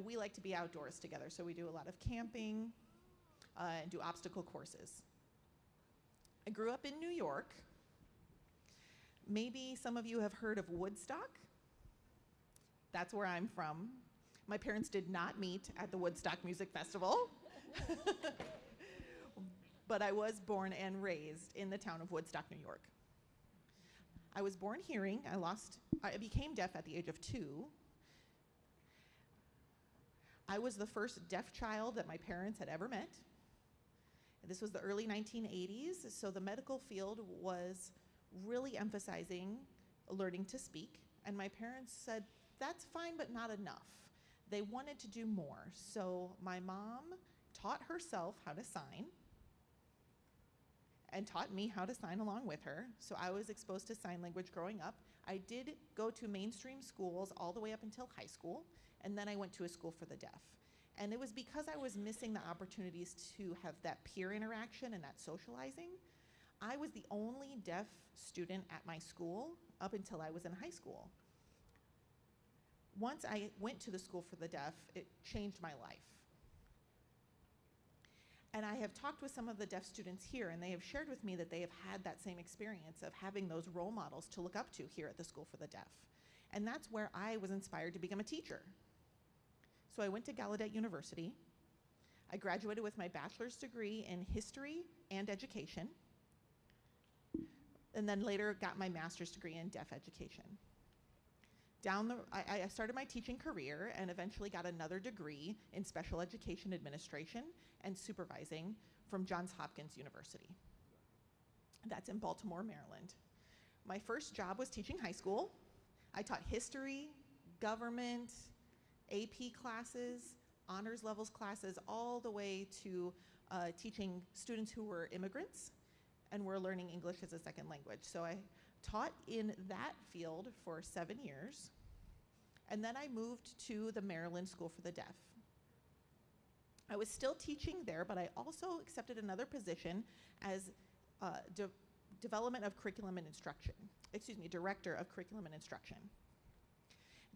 We like to be outdoors together, so we do a lot of camping and do obstacle courses. I grew up in New York. Maybe some of you have heard of Woodstock. That's where I'm from. My parents did not meet at the Woodstock Music Festival. But I was born and raised in the town of Woodstock, New York. I was born hearing. I became deaf at the age of 2. I was the first deaf child that my parents had ever met. This was the early 1980s, so the medical field was really emphasizing learning to speak, and my parents said, that's fine, but not enough. They wanted to do more, so my mom taught herself how to sign and taught me how to sign along with her, so I was exposed to sign language growing up. I did go to mainstream schools all the way up until high school, and then I went to a school for the deaf. And it was because I was missing the opportunities to have that peer interaction and that socializing. I was the only deaf student at my school up until I was in high school. Once I went to the school for the deaf, it changed my life. And I have talked with some of the deaf students here, and they have shared with me that they have had that same experience of having those role models to look up to here at the School for the Deaf. And that's where I was inspired to become a teacher. So I went to Gallaudet University. I graduated with my bachelor's degree in history and education, and then later got my master's degree in deaf education. I started my teaching career and eventually got another degree in special education administration and supervising from Johns Hopkins University. That's in Baltimore, Maryland. My first job was teaching high school. I taught history, government, AP classes, honors levels classes, all the way to teaching students who were immigrants and were learning English as a second language. So I taught in that field for 7 years, and then I moved to the Maryland School for the Deaf. I was still teaching there, but I also accepted another position as development of curriculum and instruction, director of curriculum and instruction.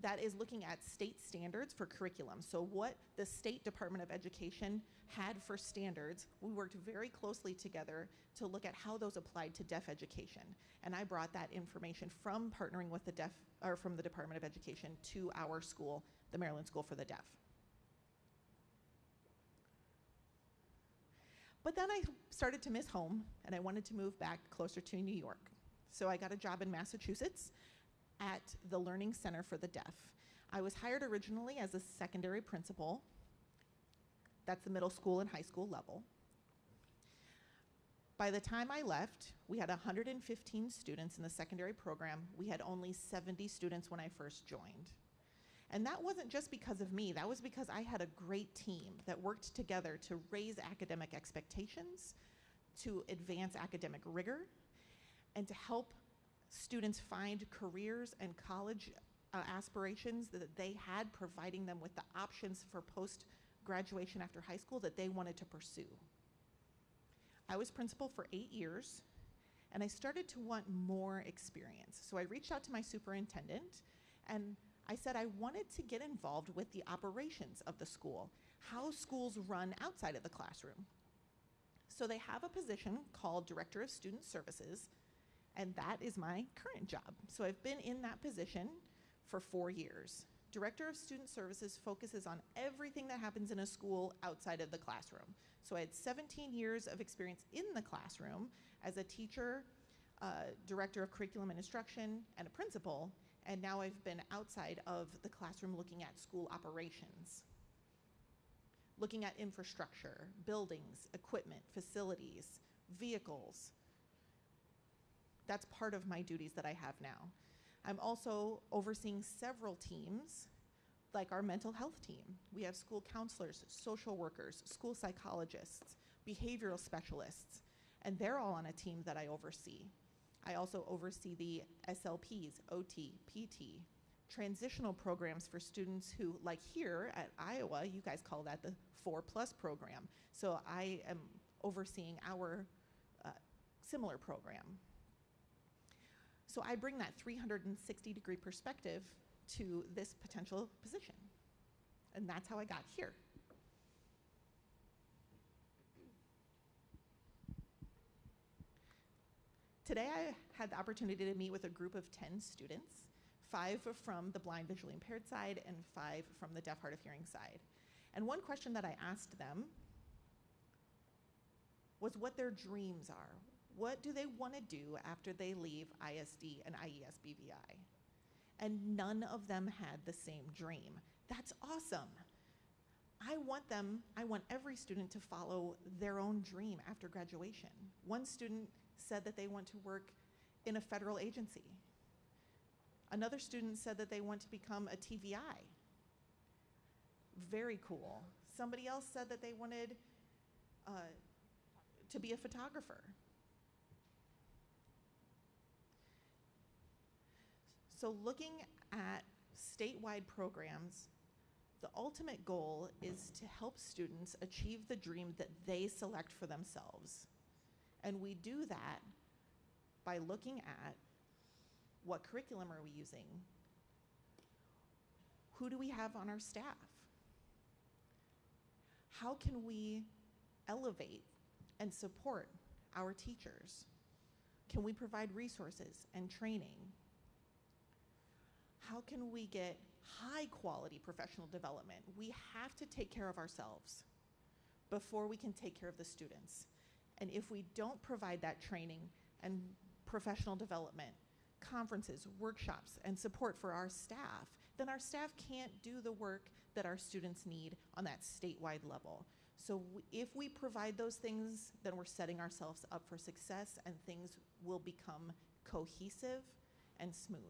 That is looking at state standards for curriculum. So what the State Department of Education had for standards, we worked very closely together to look at how those applied to deaf education. And I brought that information from partnering with from the Department of Education to our school, the Maryland School for the Deaf. But then I started to miss home, and I wanted to move back closer to New York. So I got a job in Massachusetts at the Learning Center for the Deaf. I was hired originally as a secondary principal. That's the middle school and high school level. By the time I left, we had 115 students in the secondary program. We had only 70 students when I first joined. And that wasn't just because of me, that was because I had a great team that worked together to raise academic expectations, to advance academic rigor, and to help students find careers and college aspirations that they had, providing them with the options for post-graduation after high school that they wanted to pursue. I was principal for 8 years, and I started to want more experience. So I reached out to my superintendent, and I said I wanted to get involved with the operations of the school, how schools run outside of the classroom. So they have a position called Director of Student Services, and that is my current job. So I've been in that position for 4 years. Director of Student Services focuses on everything that happens in a school outside of the classroom. So I had 17 years of experience in the classroom as a teacher, director of curriculum and instruction, and a principal, and now I've been outside of the classroom looking at school operations, looking at infrastructure, buildings, equipment, facilities, vehicles, That's part of my duties that I have now. I'm also overseeing several teams, like our mental health team. We have school counselors, social workers, school psychologists, behavioral specialists, and they're all on a team that I oversee. I also oversee the SLPs, OT, PT, transitional programs for students who, like here at Iowa, you guys call that the 4+ program. So I am overseeing our similar program. So I bring that 360-degree perspective to this potential position. And that's how I got here. Today I had the opportunity to meet with a group of 10 students, 5 from the blind visually impaired side and 5 from the deaf hard of hearing side. And one question that I asked them was what their dreams are. What do they want to do after they leave ISD and IES-BVI? And none of them had the same dream. That's awesome. I want every student to follow their own dream after graduation. One student said that they want to work in a federal agency. Another student said that they want to become a TVI. Very cool. Somebody else said that they wanted to be a photographer. So looking at statewide programs, the ultimate goal is to help students achieve the dream that they select for themselves. And we do that by looking at what curriculum are we using? Who do we have on our staff? How can we elevate and support our teachers? Can we provide resources and training? How can we get high quality professional development? We have to take care of ourselves before we can take care of the students. And if we don't provide that training and professional development, conferences, workshops, and support for our staff, then our staff can't do the work that our students need on that statewide level. So if we provide those things, then we're setting ourselves up for success and things will become cohesive and smooth.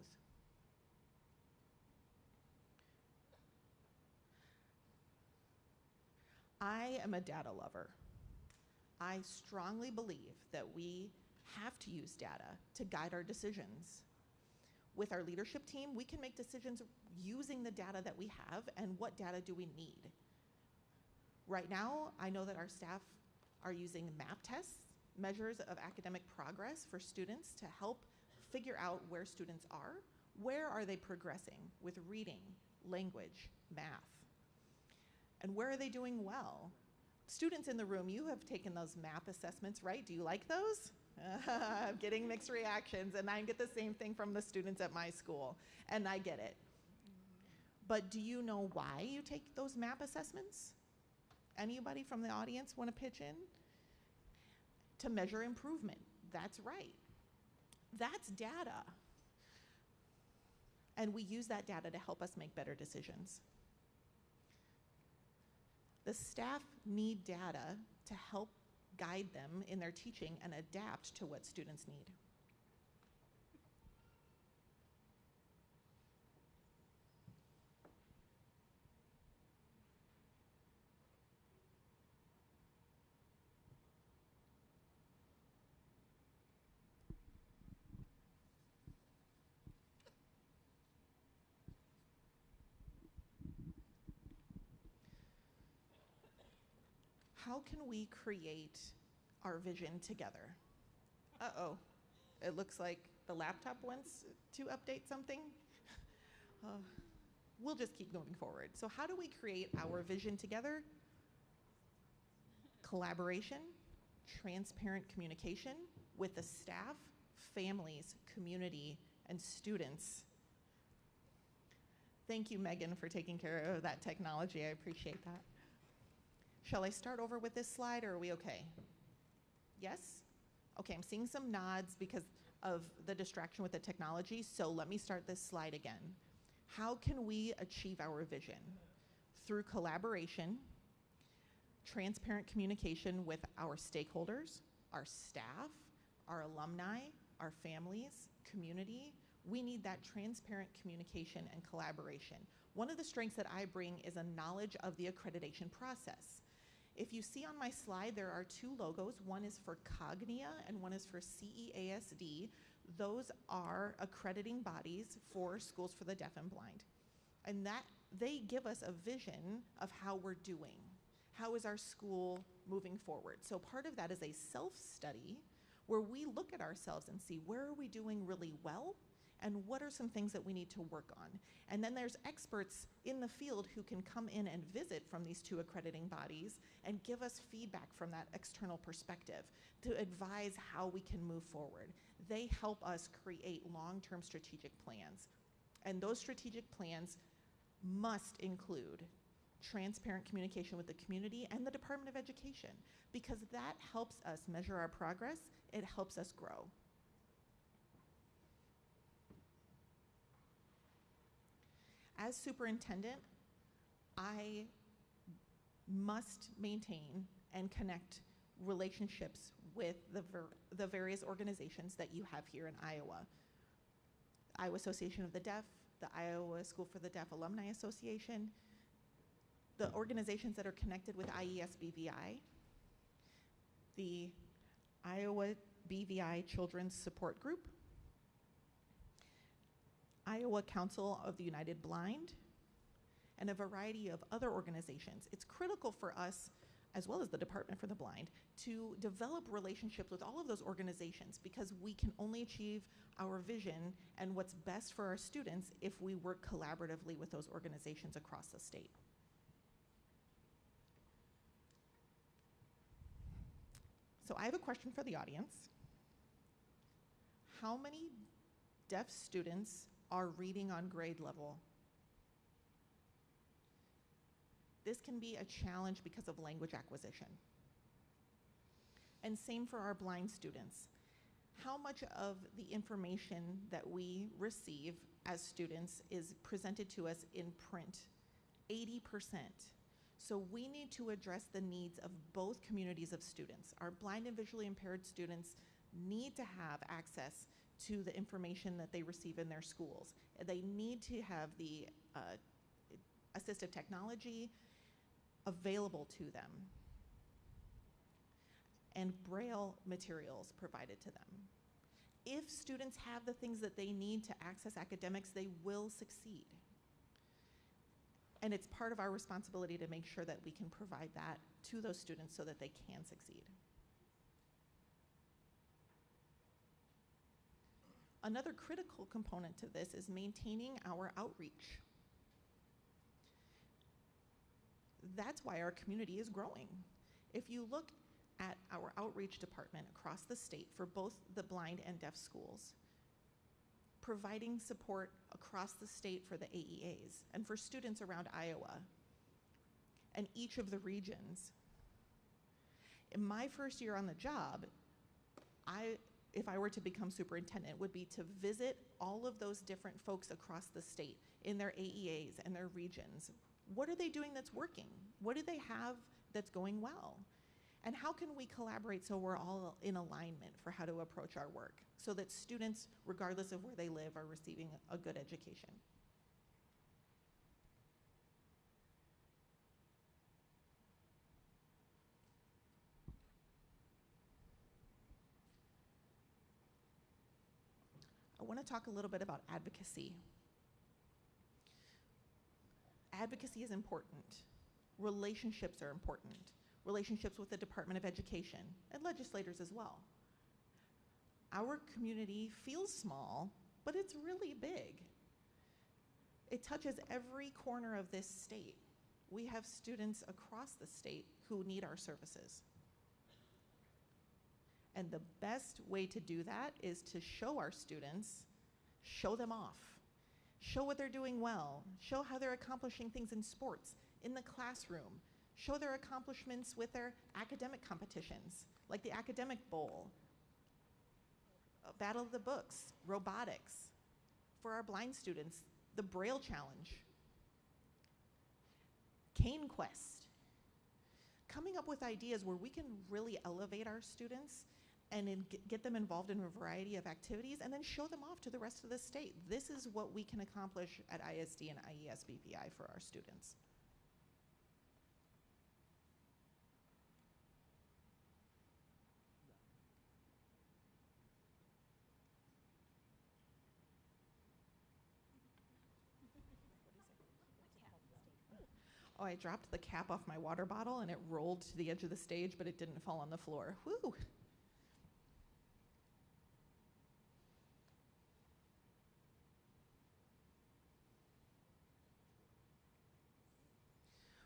I am a data lover. I strongly believe that we have to use data to guide our decisions. With our leadership team, we can make decisions using the data that we have and what data do we need. Right now, I know that our staff are using MAP tests, measures of academic progress for students to help figure out where students are. Where are they progressing with reading, language, math? And where are they doing well? Students in the room, you have taken those MAP assessments, right? Do you like those? I'm getting mixed reactions, and I get the same thing from the students at my school, and I get it. But do you know why you take those MAP assessments? Anybody from the audience want to pitch in? To measure improvement. That's right. That's data. And we use that data to help us make better decisions. The staff need data to help guide them in their teaching and adapt to what students need. How can we create our vision together? Uh-oh, it looks like the laptop wants to update something. We'll just keep moving forward. So how do we create our vision together? Collaboration, transparent communication with the staff, families, community, and students. Thank you, Megan, for taking care of that technology. I appreciate that. Shall I start over with this slide, or are we okay? Yes? Okay, I'm seeing some nods because of the distraction with the technology, so let me start this slide again. How can we achieve our vision? Through collaboration, transparent communication with our stakeholders, our staff, our alumni, our families, community, we need that transparent communication and collaboration. One of the strengths that I bring is a knowledge of the accreditation process. If you see on my slide, there are two logos. One is for Cognia and one is for CEASD. Those are accrediting bodies for schools for the deaf and blind. And that they give us a vision of how we're doing. How is our school moving forward? So part of that is a self-study where we look at ourselves and see where are we doing really well and what are some things that we need to work on. And then there's experts in the field who can come in and visit from these two accrediting bodies and give us feedback from that external perspective to advise how we can move forward. They help us create long-term strategic plans. And those strategic plans must include transparent communication with the community and the Department of Education, because that helps us measure our progress, it helps us grow. As superintendent, I must maintain and connect relationships with the various organizations that you have here in Iowa. Iowa Association of the Deaf, the Iowa School for the Deaf Alumni Association, the organizations that are connected with IESBVI, the Iowa BVI Children's Support Group, Iowa Council of the United Blind, and a variety of other organizations. It's critical for us, as well as the Department for the Blind, to develop relationships with all of those organizations, because we can only achieve our vision and what's best for our students if we work collaboratively with those organizations across the state. So I have a question for the audience. How many deaf students are reading on grade level? This can be a challenge because of language acquisition. And same for our blind students. How much of the information that we receive as students is presented to us in print? 80%. So we need to address the needs of both communities of students. Our blind and visually impaired students need to have access to the information that they receive in their schools. They need to have the assistive technology available to them and Braille materials provided to them. If students have the things that they need to access academics, they will succeed. And it's part of our responsibility to make sure that we can provide that to those students so that they can succeed. Another critical component to this is maintaining our outreach. That's why our community is growing. If you look at our outreach department across the state for both the blind and deaf schools, providing support across the state for the AEAs and for students around Iowa and each of the regions. In my first year on the job, if I were to become superintendent, would be to visit all of those different folks across the state in their AEAs and their regions. What are they doing that's working? What do they have that's going well? And how can we collaborate so we're all in alignment for how to approach our work so that students, regardless of where they live, are receiving a good education? I want to talk a little bit about advocacy. Advocacy is important. Relationships are important. Relationships with the Department of Education and legislators as well. Our community feels small, but it's really big. It touches every corner of this state. We have students across the state who need our services. And the best way to do that is to show our students, show them off, show what they're doing well, show how they're accomplishing things in sports, in the classroom, show their accomplishments with their academic competitions, like the Academic Bowl, Battle of the Books, robotics. For our blind students, the Braille Challenge, Kaon Quest. Coming up with ideas where we can really elevate our students and get them involved in a variety of activities, and then show them off to the rest of the state. This is what we can accomplish at ISD and IES BPI for our students. Oh, I dropped the cap off my water bottle and it rolled to the edge of the stage, but it didn't fall on the floor. Woo!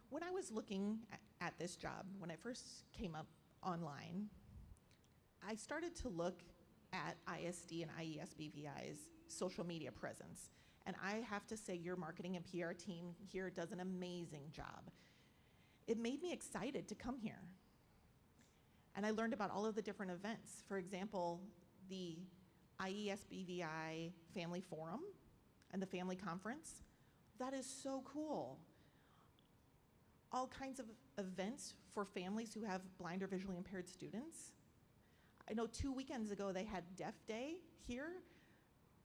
When I was looking at this job, when it first came up online, I started to look at ISD and IES BVI's social media presence. And I have to say, your marketing and PR team here does an amazing job. It made me excited to come here. And I learned about all of the different events. For example, the IES BVI Family Forum and the Family Conference. That is so cool. All kinds of events for families who have blind or visually impaired students. I know 2 weekends ago they had Deaf Day here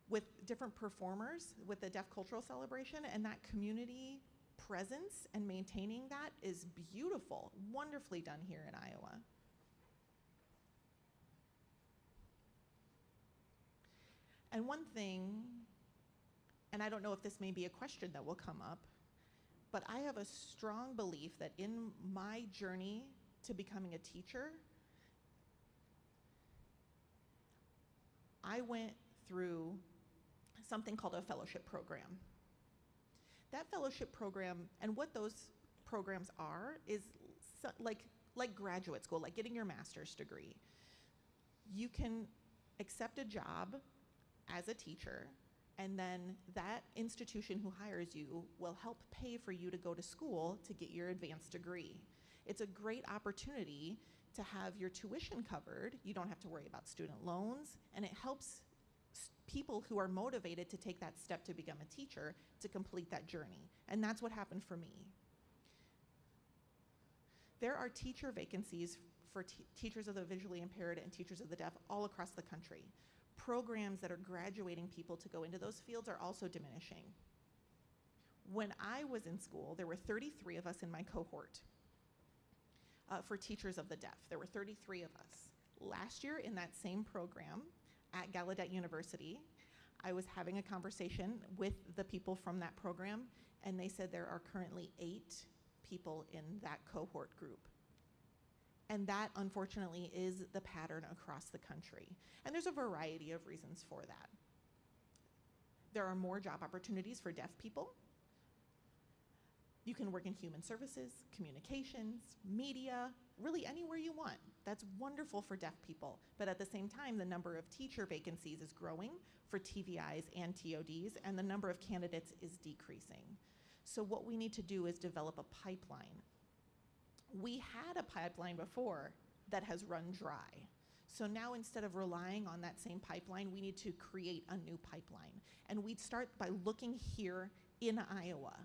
with different performers with the Deaf Cultural Celebration, and that community presence and maintaining that is beautiful, wonderfully done here in Iowa. And one thing, and I don't know if this may be a question that will come up, but I have a strong belief that in my journey to becoming a teacher, I went through something called a fellowship program. That fellowship program, and what those programs are, is like graduate school, like getting your master's degree. You can accept a job as a teacher, and then that institution who hires you will help pay for you to go to school to get your advanced degree. It's a great opportunity to have your tuition covered. You don't have to worry about student loans, and it helps people who are motivated to take that step to become a teacher to complete that journey. And that's what happened for me. There are teacher vacancies for teachers of the visually impaired and teachers of the deaf all across the country. Programs that are graduating people to go into those fields are also diminishing. When I was in school, there were 33 of us in my cohort for teachers of the deaf. There were 33 of us. Last year in that same program at Gallaudet University, I was having a conversation with the people from that program, and they said there are currently 8 people in that cohort group. And that, unfortunately, is the pattern across the country. And there's a variety of reasons for that. There are more job opportunities for deaf people. You can work in human services, communications, media, really anywhere you want. That's wonderful for deaf people. But at the same time, the number of teacher vacancies is growing for TVIs and TODs, and the number of candidates is decreasing. So what we need to do is develop a pipeline. We had a pipeline before that has run dry. So now, instead of relying on that same pipeline, we need to create a new pipeline. And we'd start by looking here in Iowa.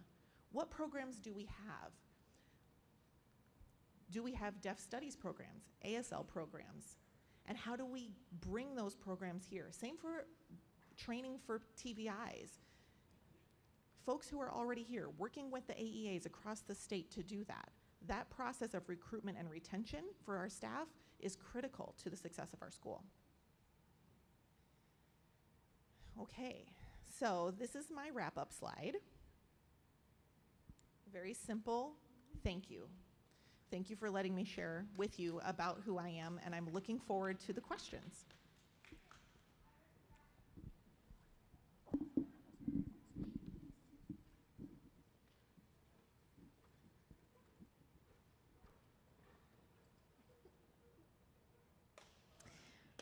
What programs do we have? Do we have deaf studies programs, ASL programs? And how do we bring those programs here? Same for training for TVIs. Folks who are already here, working with the AEAs across the state to do that. That process of recruitment and retention for our staff is critical to the success of our school. Okay, so this is my wrap-up slide. Very simple, thank you. Thank you for letting me share with you about who I am, and I'm looking forward to the questions.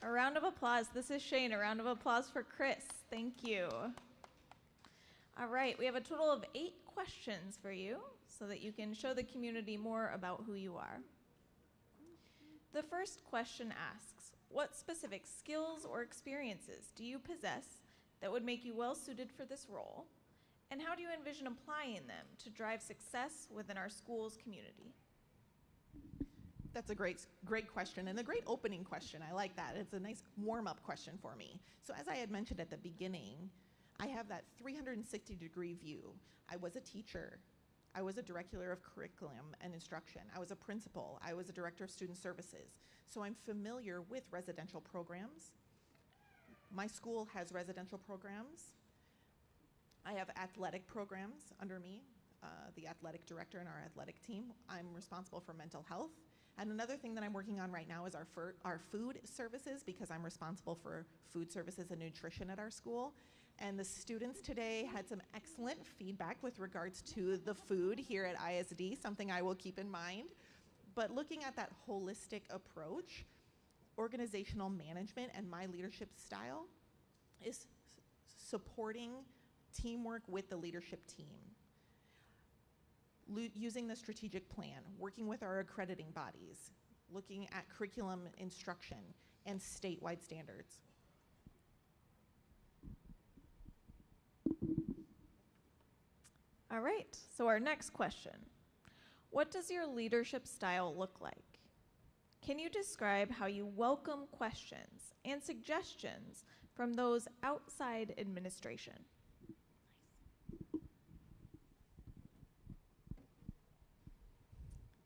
A round of applause. This is Shane. A round of applause for Chris. Thank you. All right, we have a total of 8 questions for you so that you can show the community more about who you are. The first question asks, what specific skills or experiences do you possess that would make you well suited for this role? And how do you envision applying them to drive success within our school's community? That's a great question, and a great opening question. I like that. It's a nice warm-up question for me. So as I had mentioned at the beginning, I have that 360-degree view. I was a teacher. I was a director of curriculum and instruction. I was a principal. I was a director of student services. So I'm familiar with residential programs. My school has residential programs. I have athletic programs under me, the athletic director in our athletic team. I'm responsible for mental health. And another thing that I'm working on right now is our food services, because I'm responsible for food services and nutrition at our school. And the students today had some excellent feedback with regards to the food here at ISD, something I will keep in mind. But looking at that holistic approach, organizational management and my leadership style is supporting teamwork with the leadership team. Using the strategic plan, working with our accrediting bodies, looking at curriculum instruction and statewide standards. All right, so our next question. What does your leadership style look like? Can you describe how you welcome questions and suggestions from those outside administration?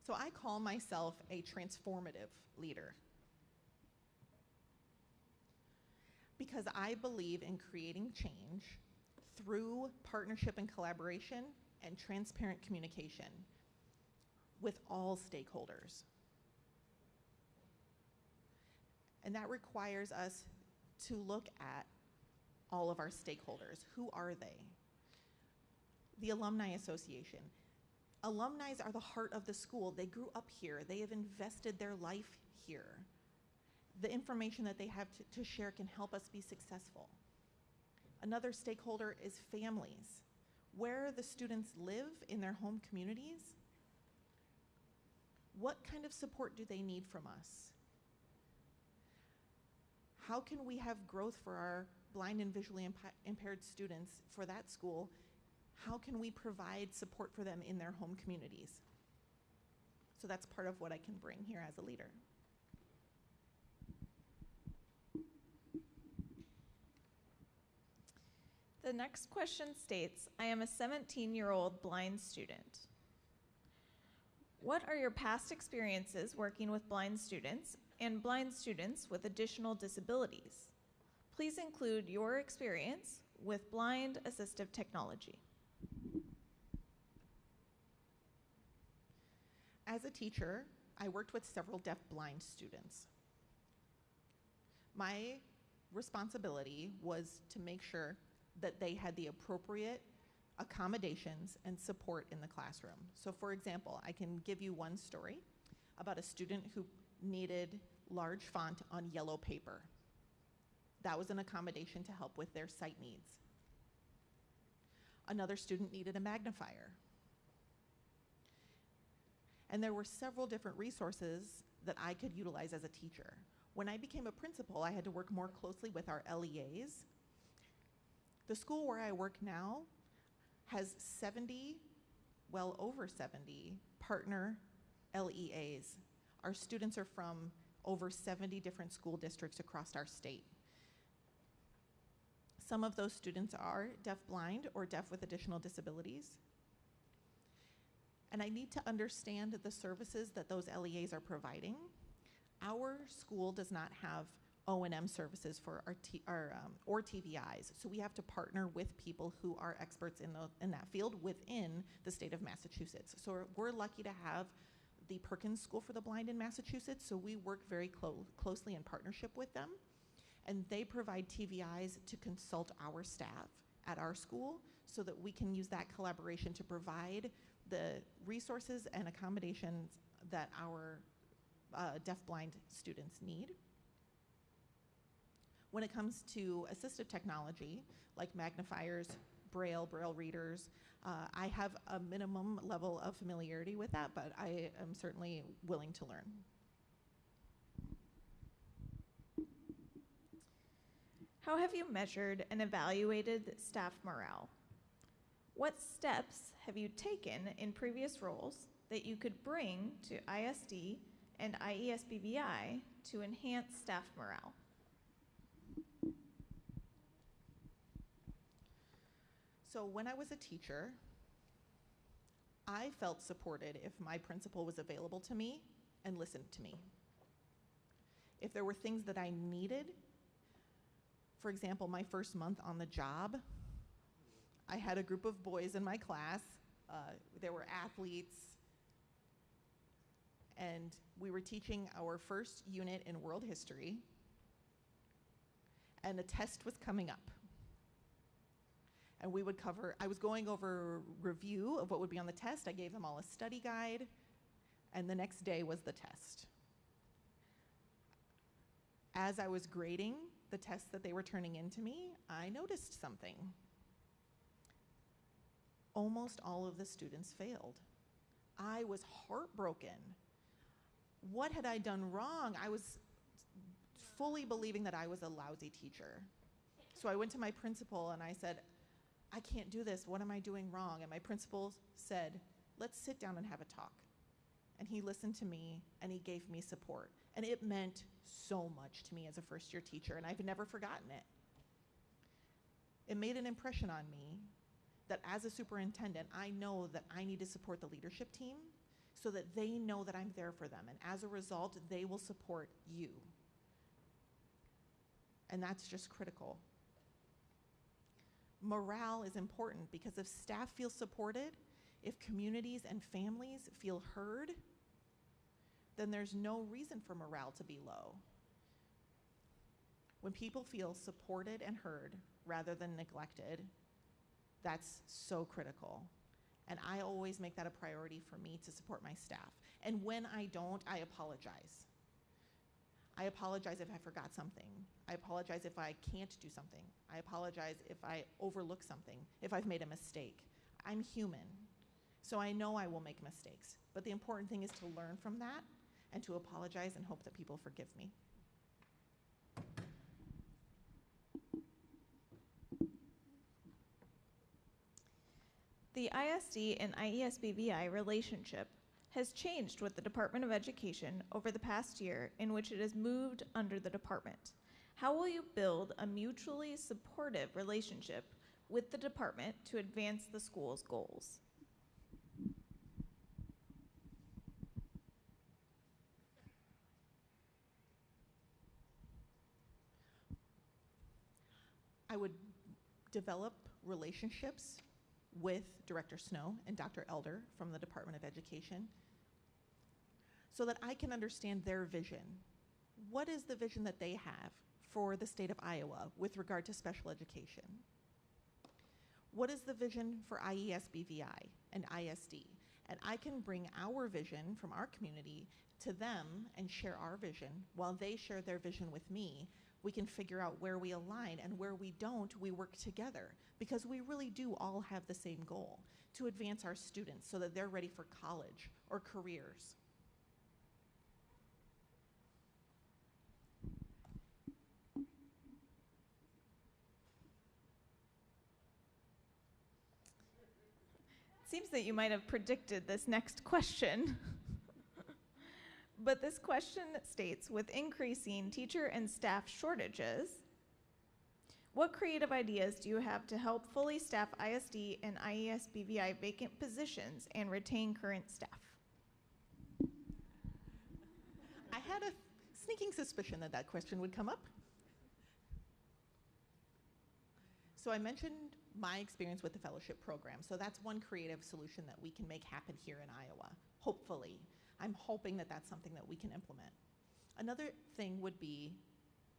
So I call myself a transformative leader because I believe in creating change through partnership and collaboration and transparent communication with all stakeholders. And that requires us to look at all of our stakeholders. Who are they? The Alumni Association. Alumni are the heart of the school. They grew up here. They have invested their life here. The information that they have to share can help us be successful. Another stakeholder is families. Where the students live in their home communities, what kind of support do they need from us? How can we have growth for our blind and visually impaired students for that school? How can we provide support for them in their home communities? So that's part of what I can bring here as a leader. The next question states, I am a 17-year-old blind student. What are your past experiences working with blind students and blind students with additional disabilities? Please include your experience with blind assistive technology. As a teacher, I worked with several deaf-blind students. My responsibility was to make sure that they had the appropriate accommodations and support in the classroom. So for example, I can give you one story about a student who needed large font on yellow paper. That was an accommodation to help with their sight needs. Another student needed a magnifier. And there were several different resources that I could utilize as a teacher. When I became a principal, I had to work more closely with our LEAs. The school where I work now has 70, well over 70 partner LEAs. Our students are from over 70 different school districts across our state. Some of those students are deaf-blind or deaf with additional disabilities. And I need to understand the services that those LEAs are providing. Our school does not have O&M services for or TVIs, so we have to partner with people who are experts in that field within the state of Massachusetts. So we're lucky to have the Perkins School for the Blind in Massachusetts, so we work very closely in partnership with them, and they provide TVIs to consult our staff at our school so that we can use that collaboration to provide the resources and accommodations that our deaf-blind students need. When it comes to assistive technology, like magnifiers, braille readers, I have a minimum level of familiarity with that, but I am certainly willing to learn. How have you measured and evaluated staff morale? What steps have you taken in previous roles that you could bring to ISD and IESBVI to enhance staff morale? So when I was a teacher, I felt supported if my principal was available to me and listened to me. If there were things that I needed, for example, my first month on the job, I had a group of boys in my class. There were athletes, and we were teaching our first unit in world history, and a test was coming up. And I was going over review of what would be on the test. I gave them all a study guide, and the next day was the test. As I was grading the tests that they were turning into me, I noticed something. Almost all of the students failed. I was heartbroken. What had I done wrong? I was fully believing that I was a lousy teacher. So I went to my principal and I said, I can't do this. What am I doing wrong? And my principal said, let's sit down and have a talk. And he listened to me and he gave me support. And it meant so much to me as a first-year teacher, and I've never forgotten it. It made an impression on me that as a superintendent, I know that I need to support the leadership team so that they know that I'm there for them. And as a result, they will support you. And that's just critical. Morale is important because if staff feel supported, if communities and families feel heard, then there's no reason for morale to be low. When people feel supported and heard rather than neglected, that's so critical. And I always make that a priority for me to support my staff. And when I don't, I apologize. I apologize if I forgot something. I apologize if I can't do something. I apologize if I overlook something, if I've made a mistake. I'm human, so I know I will make mistakes. But the important thing is to learn from that and to apologize and hope that people forgive me. The ISD and IESBVI relationship has changed with the Department of Education over the past year in which it has moved under the department. How will you build a mutually supportive relationship with the department to advance the school's goals? I would develop relationships with Director Snow and Dr. Elder from the Department of Education so that I can understand their vision. What is the vision that they have for the state of Iowa with regard to special education? What is the vision for IESBVI and ISD? And I can bring our vision from our community to them and share our vision. While they share their vision with me, we can figure out where we align, and where we don't, we work together, because we really do all have the same goal: to advance our students so that they're ready for college or careers. It seems that you might have predicted this next question. But this question states, with increasing teacher and staff shortages, what creative ideas do you have to help fully staff ISD and IESBVI vacant positions and retain current staff? I had a sneaking suspicion that that question would come up. So I mentioned my experience with the fellowship program. So that's one creative solution that we can make happen here in Iowa, hopefully. I'm hoping that that's something that we can implement. Another thing would be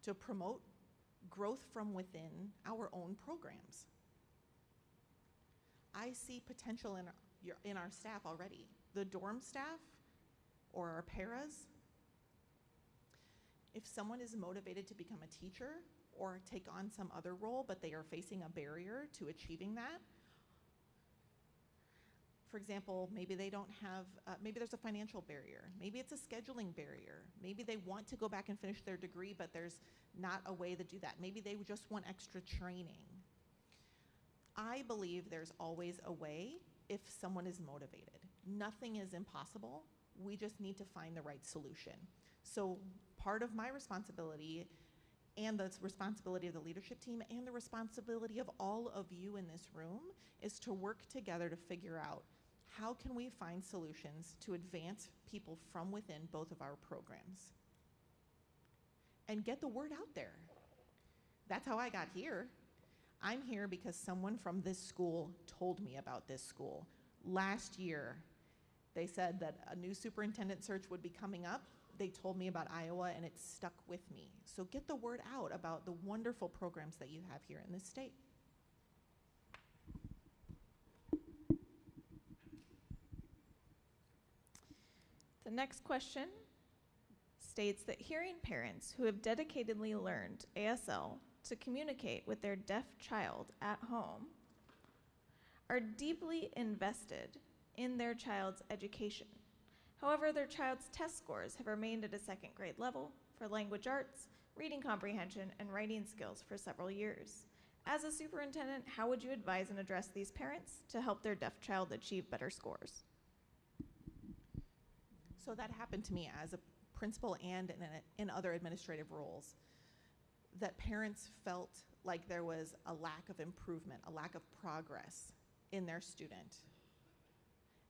to promote growth from within our own programs. I see potential in our staff already. The dorm staff or our paras, if someone is motivated to become a teacher or take on some other role, but they are facing a barrier to achieving that, for example, maybe they don't have, maybe there's a financial barrier. Maybe it's a scheduling barrier. Maybe they want to go back and finish their degree, but there's not a way to do that. Maybe they just want extra training. I believe there's always a way if someone is motivated. Nothing is impossible We just need to find the right solution. So part of my responsibility and the responsibility of the leadership team and the responsibility of all of you in this room is to work together to figure out how can we find solutions to advance people from within both of our programs and get the word out there. That's how I got here. I'm here because someone from this school told me about this school. Last year, they said that a new superintendent search would be coming up. They told me about Iowa, and it stuck with me. So get the word out about the wonderful programs that you have here in this state. The next question states that hearing parents who have dedicatedly learned ASL to communicate with their deaf child at home are deeply invested in their child's education. However, their child's test scores have remained at a second grade level for language arts, reading comprehension, and writing skills for several years. As a superintendent, how would you advise and address these parents to help their deaf child achieve better scores? So that happened to me as a principal and in other administrative roles, that parents felt like there was a lack of improvement, a lack of progress in their student.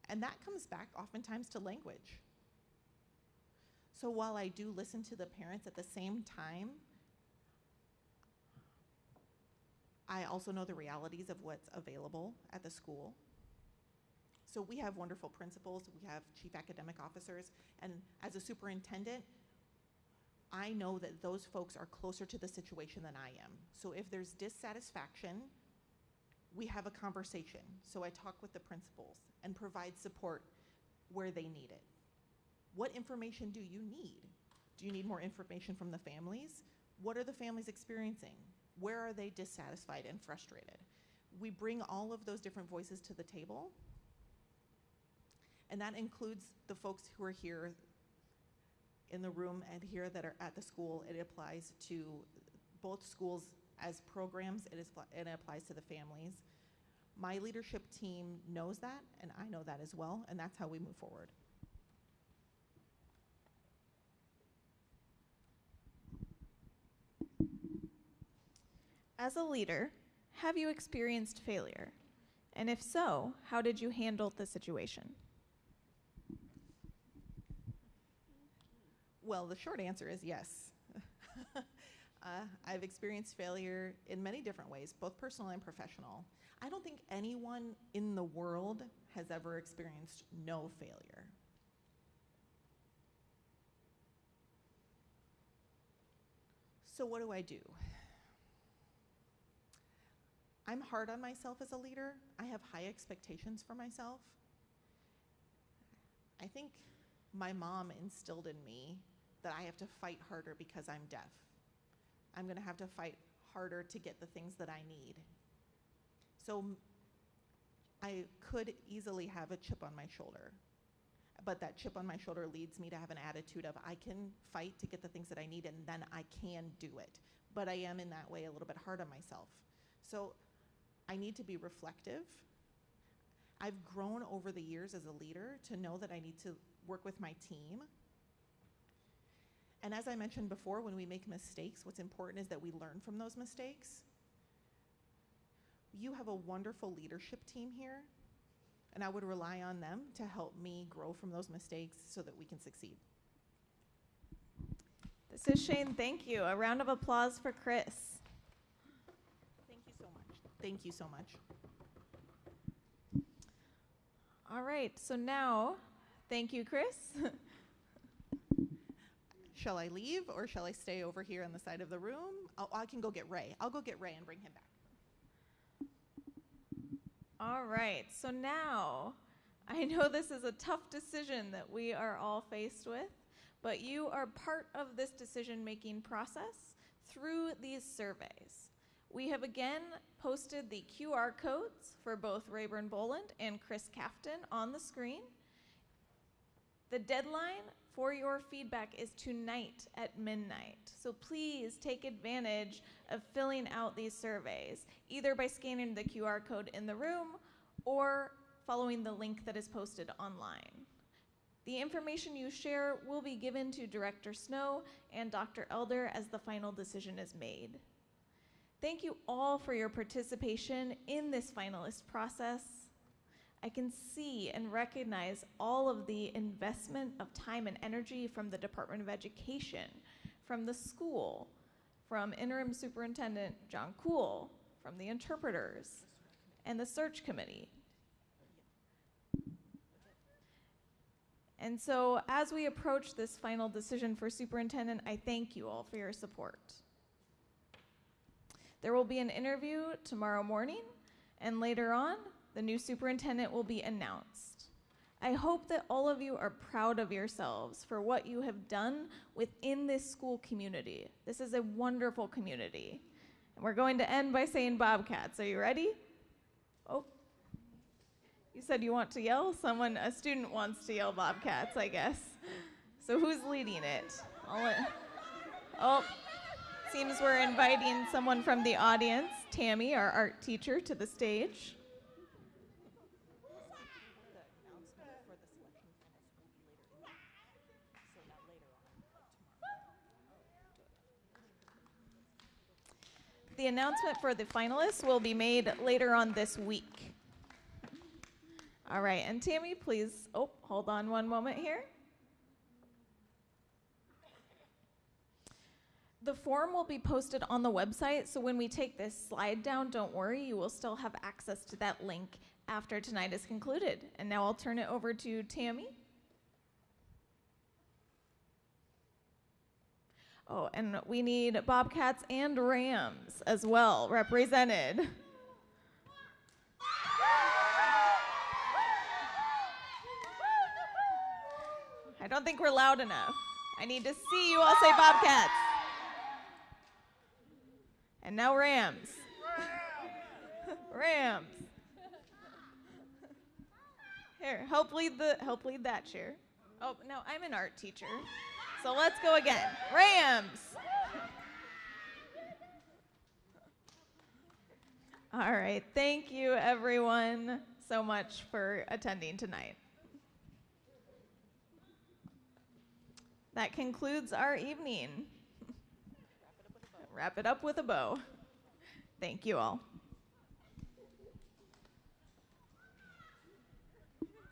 And that comes back oftentimes to language. So while I do listen to the parents, at the same time, I also know the realities of what's available at the school. So we have wonderful principals, we have chief academic officers, and as a superintendent, I know that those folks are closer to the situation than I am. So if there's dissatisfaction, we have a conversation. So I talk with the principals and provide support where they need it. What information do you need? Do you need more information from the families? What are the families experiencing? Where are they dissatisfied and frustrated? We bring all of those different voices to the table, and that includes the folks who are here in the room and here that are at the school. It applies to both schools as programs, it applies to the families. My leadership team knows that, and I know that as well, and that's how we move forward. As a leader, have you experienced failure? And if so, how did you handle the situation? Well, the short answer is yes. I've experienced failure in many different ways, both personal and professional. I don't think anyone in the world has ever experienced no failure. So what do I do? I'm hard on myself as a leader. I have high expectations for myself. I think my mom instilled in me that I have to fight harder because I'm deaf. I'm gonna have to fight harder to get the things that I need. So I could easily have a chip on my shoulder, but that chip on my shoulder leads me to have an attitude of I can fight to get the things that I need and then I can do it. But I am in that way a little bit hard on myself. So I need to be reflective. I've grown over the years as a leader to know that I need to work with my team. And as I mentioned before, when we make mistakes, what's important is that we learn from those mistakes. You have a wonderful leadership team here, and I would rely on them to help me grow from those mistakes so that we can succeed. This is Shane. Thank you. A round of applause for Chris. Thank you so much. Thank you so much. All right, so now, thank you, Chris. Shall I leave or shall I stay over here on the side of the room? I can go get Ray. I'll go get Ray and bring him back. All right, so now, I know this is a tough decision that we are all faced with, but you are part of this decision-making process through these surveys. We have again posted the QR codes for both Rayburn Boland and Chris Kafton on the screen. The deadline for your feedback is tonight at midnight. So please take advantage of filling out these surveys, either by scanning the QR code in the room or following the link that is posted online. The information you share will be given to Director Snow and Dr. Elder as the final decision is made. Thank you all for your participation in this finalist process. I can see and recognize all of the investment of time and energy from the Department of Education, from the school, from Interim Superintendent John Kuhl, from the interpreters, and the search committee. And so as we approach this final decision for superintendent, I thank you all for your support. There will be an interview tomorrow morning, and later on, the new superintendent will be announced. I hope that all of you are proud of yourselves for what you have done within this school community. This is a wonderful community. And we're going to end by saying Bobcats. Are you ready? Oh. You said you want to yell? A student wants to yell Bobcats, I guess. So who's leading it? Seems we're inviting someone from the audience, Tammy, our art teacher, to the stage. The announcement for the finalists will be made later on this week. All right, and Tammy, please, hold on one moment here. The form will be posted on the website, so when we take this slide down, don't worry, you will still have access to that link after tonight is concluded. And now I'll turn it over to Tammy. Oh, and we need Bobcats and Rams as well represented. I don't think we're loud enough. I need to see you all say Bobcats. And now Rams. Rams. Here, help lead that cheer. Oh, no, I'm an art teacher. So let's go again. Rams. All right, thank you everyone so much for attending tonight. That concludes our evening. Wrap it up with a bow. Thank you all.